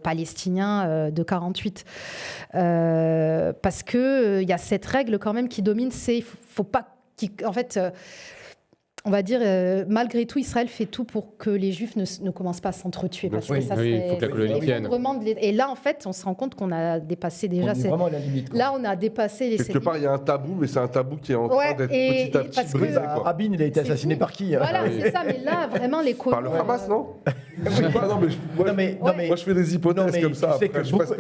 palestinien de 48. Parce qu'il y a cette règle quand même qui domine, c'est faut pas... En fait... on va dire, malgré tout, Israël fait tout pour que les Juifs ne commencent pas à s'entretuer. Parce que ça il faut que la colonie tienne. Et là, en fait, on se rend compte qu'on a dépassé déjà... On est vraiment à la limite. Là, on a dépassé les... Quelque part, il y a un tabou, mais c'est un tabou qui est en train d'être petit à petit brisé. Rabin, il a été assassiné par qui? Voilà, c'est ça. Mais là, vraiment, les colons... Par le Hamas, non? Moi, je fais des hypothèses comme ça.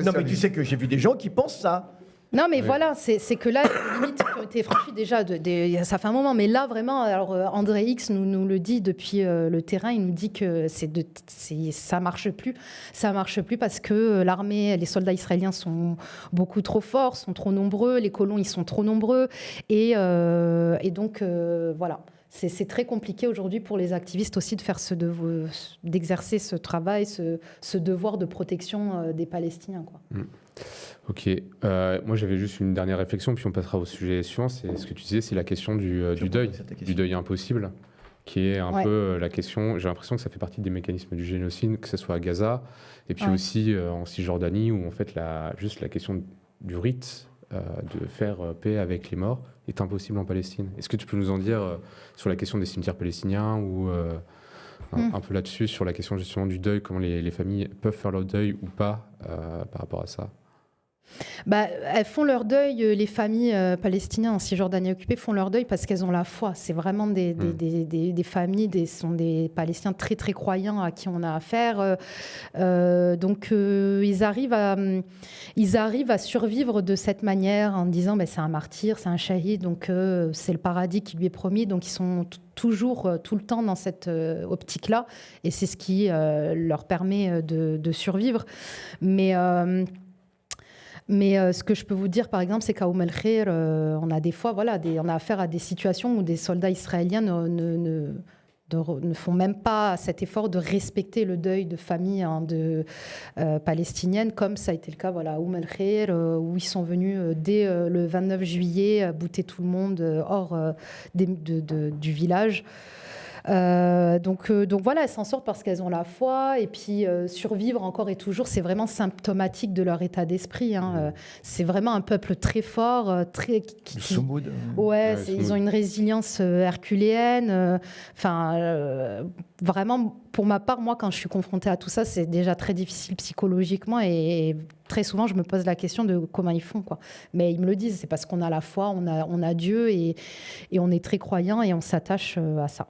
Non, mais tu sais que j'ai vu des gens qui pensent ça. Non, mais voilà, c'est que là, les limites qui ont été franchies déjà, ça fait un moment. Mais là, vraiment, alors André X nous le dit depuis le terrain, il nous dit que ça marche plus. Ça marche plus parce que l'armée, les soldats israéliens sont beaucoup trop forts, sont trop nombreux, les colons, ils sont trop nombreux. Et donc, voilà. C'est très compliqué aujourd'hui pour les activistes aussi de faire d'exercer ce travail, ce devoir de protection des Palestiniens, quoi. Ok. Moi, j'avais juste une dernière réflexion, puis on passera au sujet suivant. C'est ce que tu disais, c'est la question du deuil impossible, qui est un peu la question. J'ai l'impression que ça fait partie des mécanismes du génocide, que ce soit à Gaza, et puis aussi en Cisjordanie, où en fait juste la question du rite de faire paix avec les morts est impossible en Palestine. Est-ce que tu peux nous en dire sur la question des cimetières palestiniens ou un peu là-dessus, sur la question justement du deuil, comment les familles peuvent faire leur deuil ou pas par rapport à ça? Elles font leur deuil, les familles palestiniennes en Cisjordanie occupée font leur deuil parce qu'elles ont la foi. C'est vraiment des familles, sont des Palestiniens très très croyants à qui on a affaire. Donc ils arrivent à survivre de cette manière en disant c'est un martyr, c'est un shahid, donc c'est le paradis qui lui est promis. Donc ils sont toujours, tout le temps dans cette optique-là, et c'est ce qui leur permet de survivre. Mais ce que je peux vous dire, par exemple, c'est qu'à El Khir, on a des fois, on a affaire à des situations où des soldats israéliens ne font même pas cet effort de respecter le deuil de famille palestinienne, comme ça a été le cas à El Khir, où ils sont venus dès le 29 juillet bouter tout le monde hors du village. Donc voilà, elles s'en sortent parce qu'elles ont la foi, et puis survivre encore et toujours, c'est vraiment symptomatique de leur état d'esprit. C'est vraiment un peuple très fort, ils ont une résilience herculéenne. Vraiment, pour ma part, moi, quand je suis confrontée à tout ça, c'est déjà très difficile psychologiquement, et très souvent, je me pose la question de comment ils font, quoi. Mais ils me le disent, c'est parce qu'on a la foi, on a Dieu, et on est très croyants et on s'attache à ça.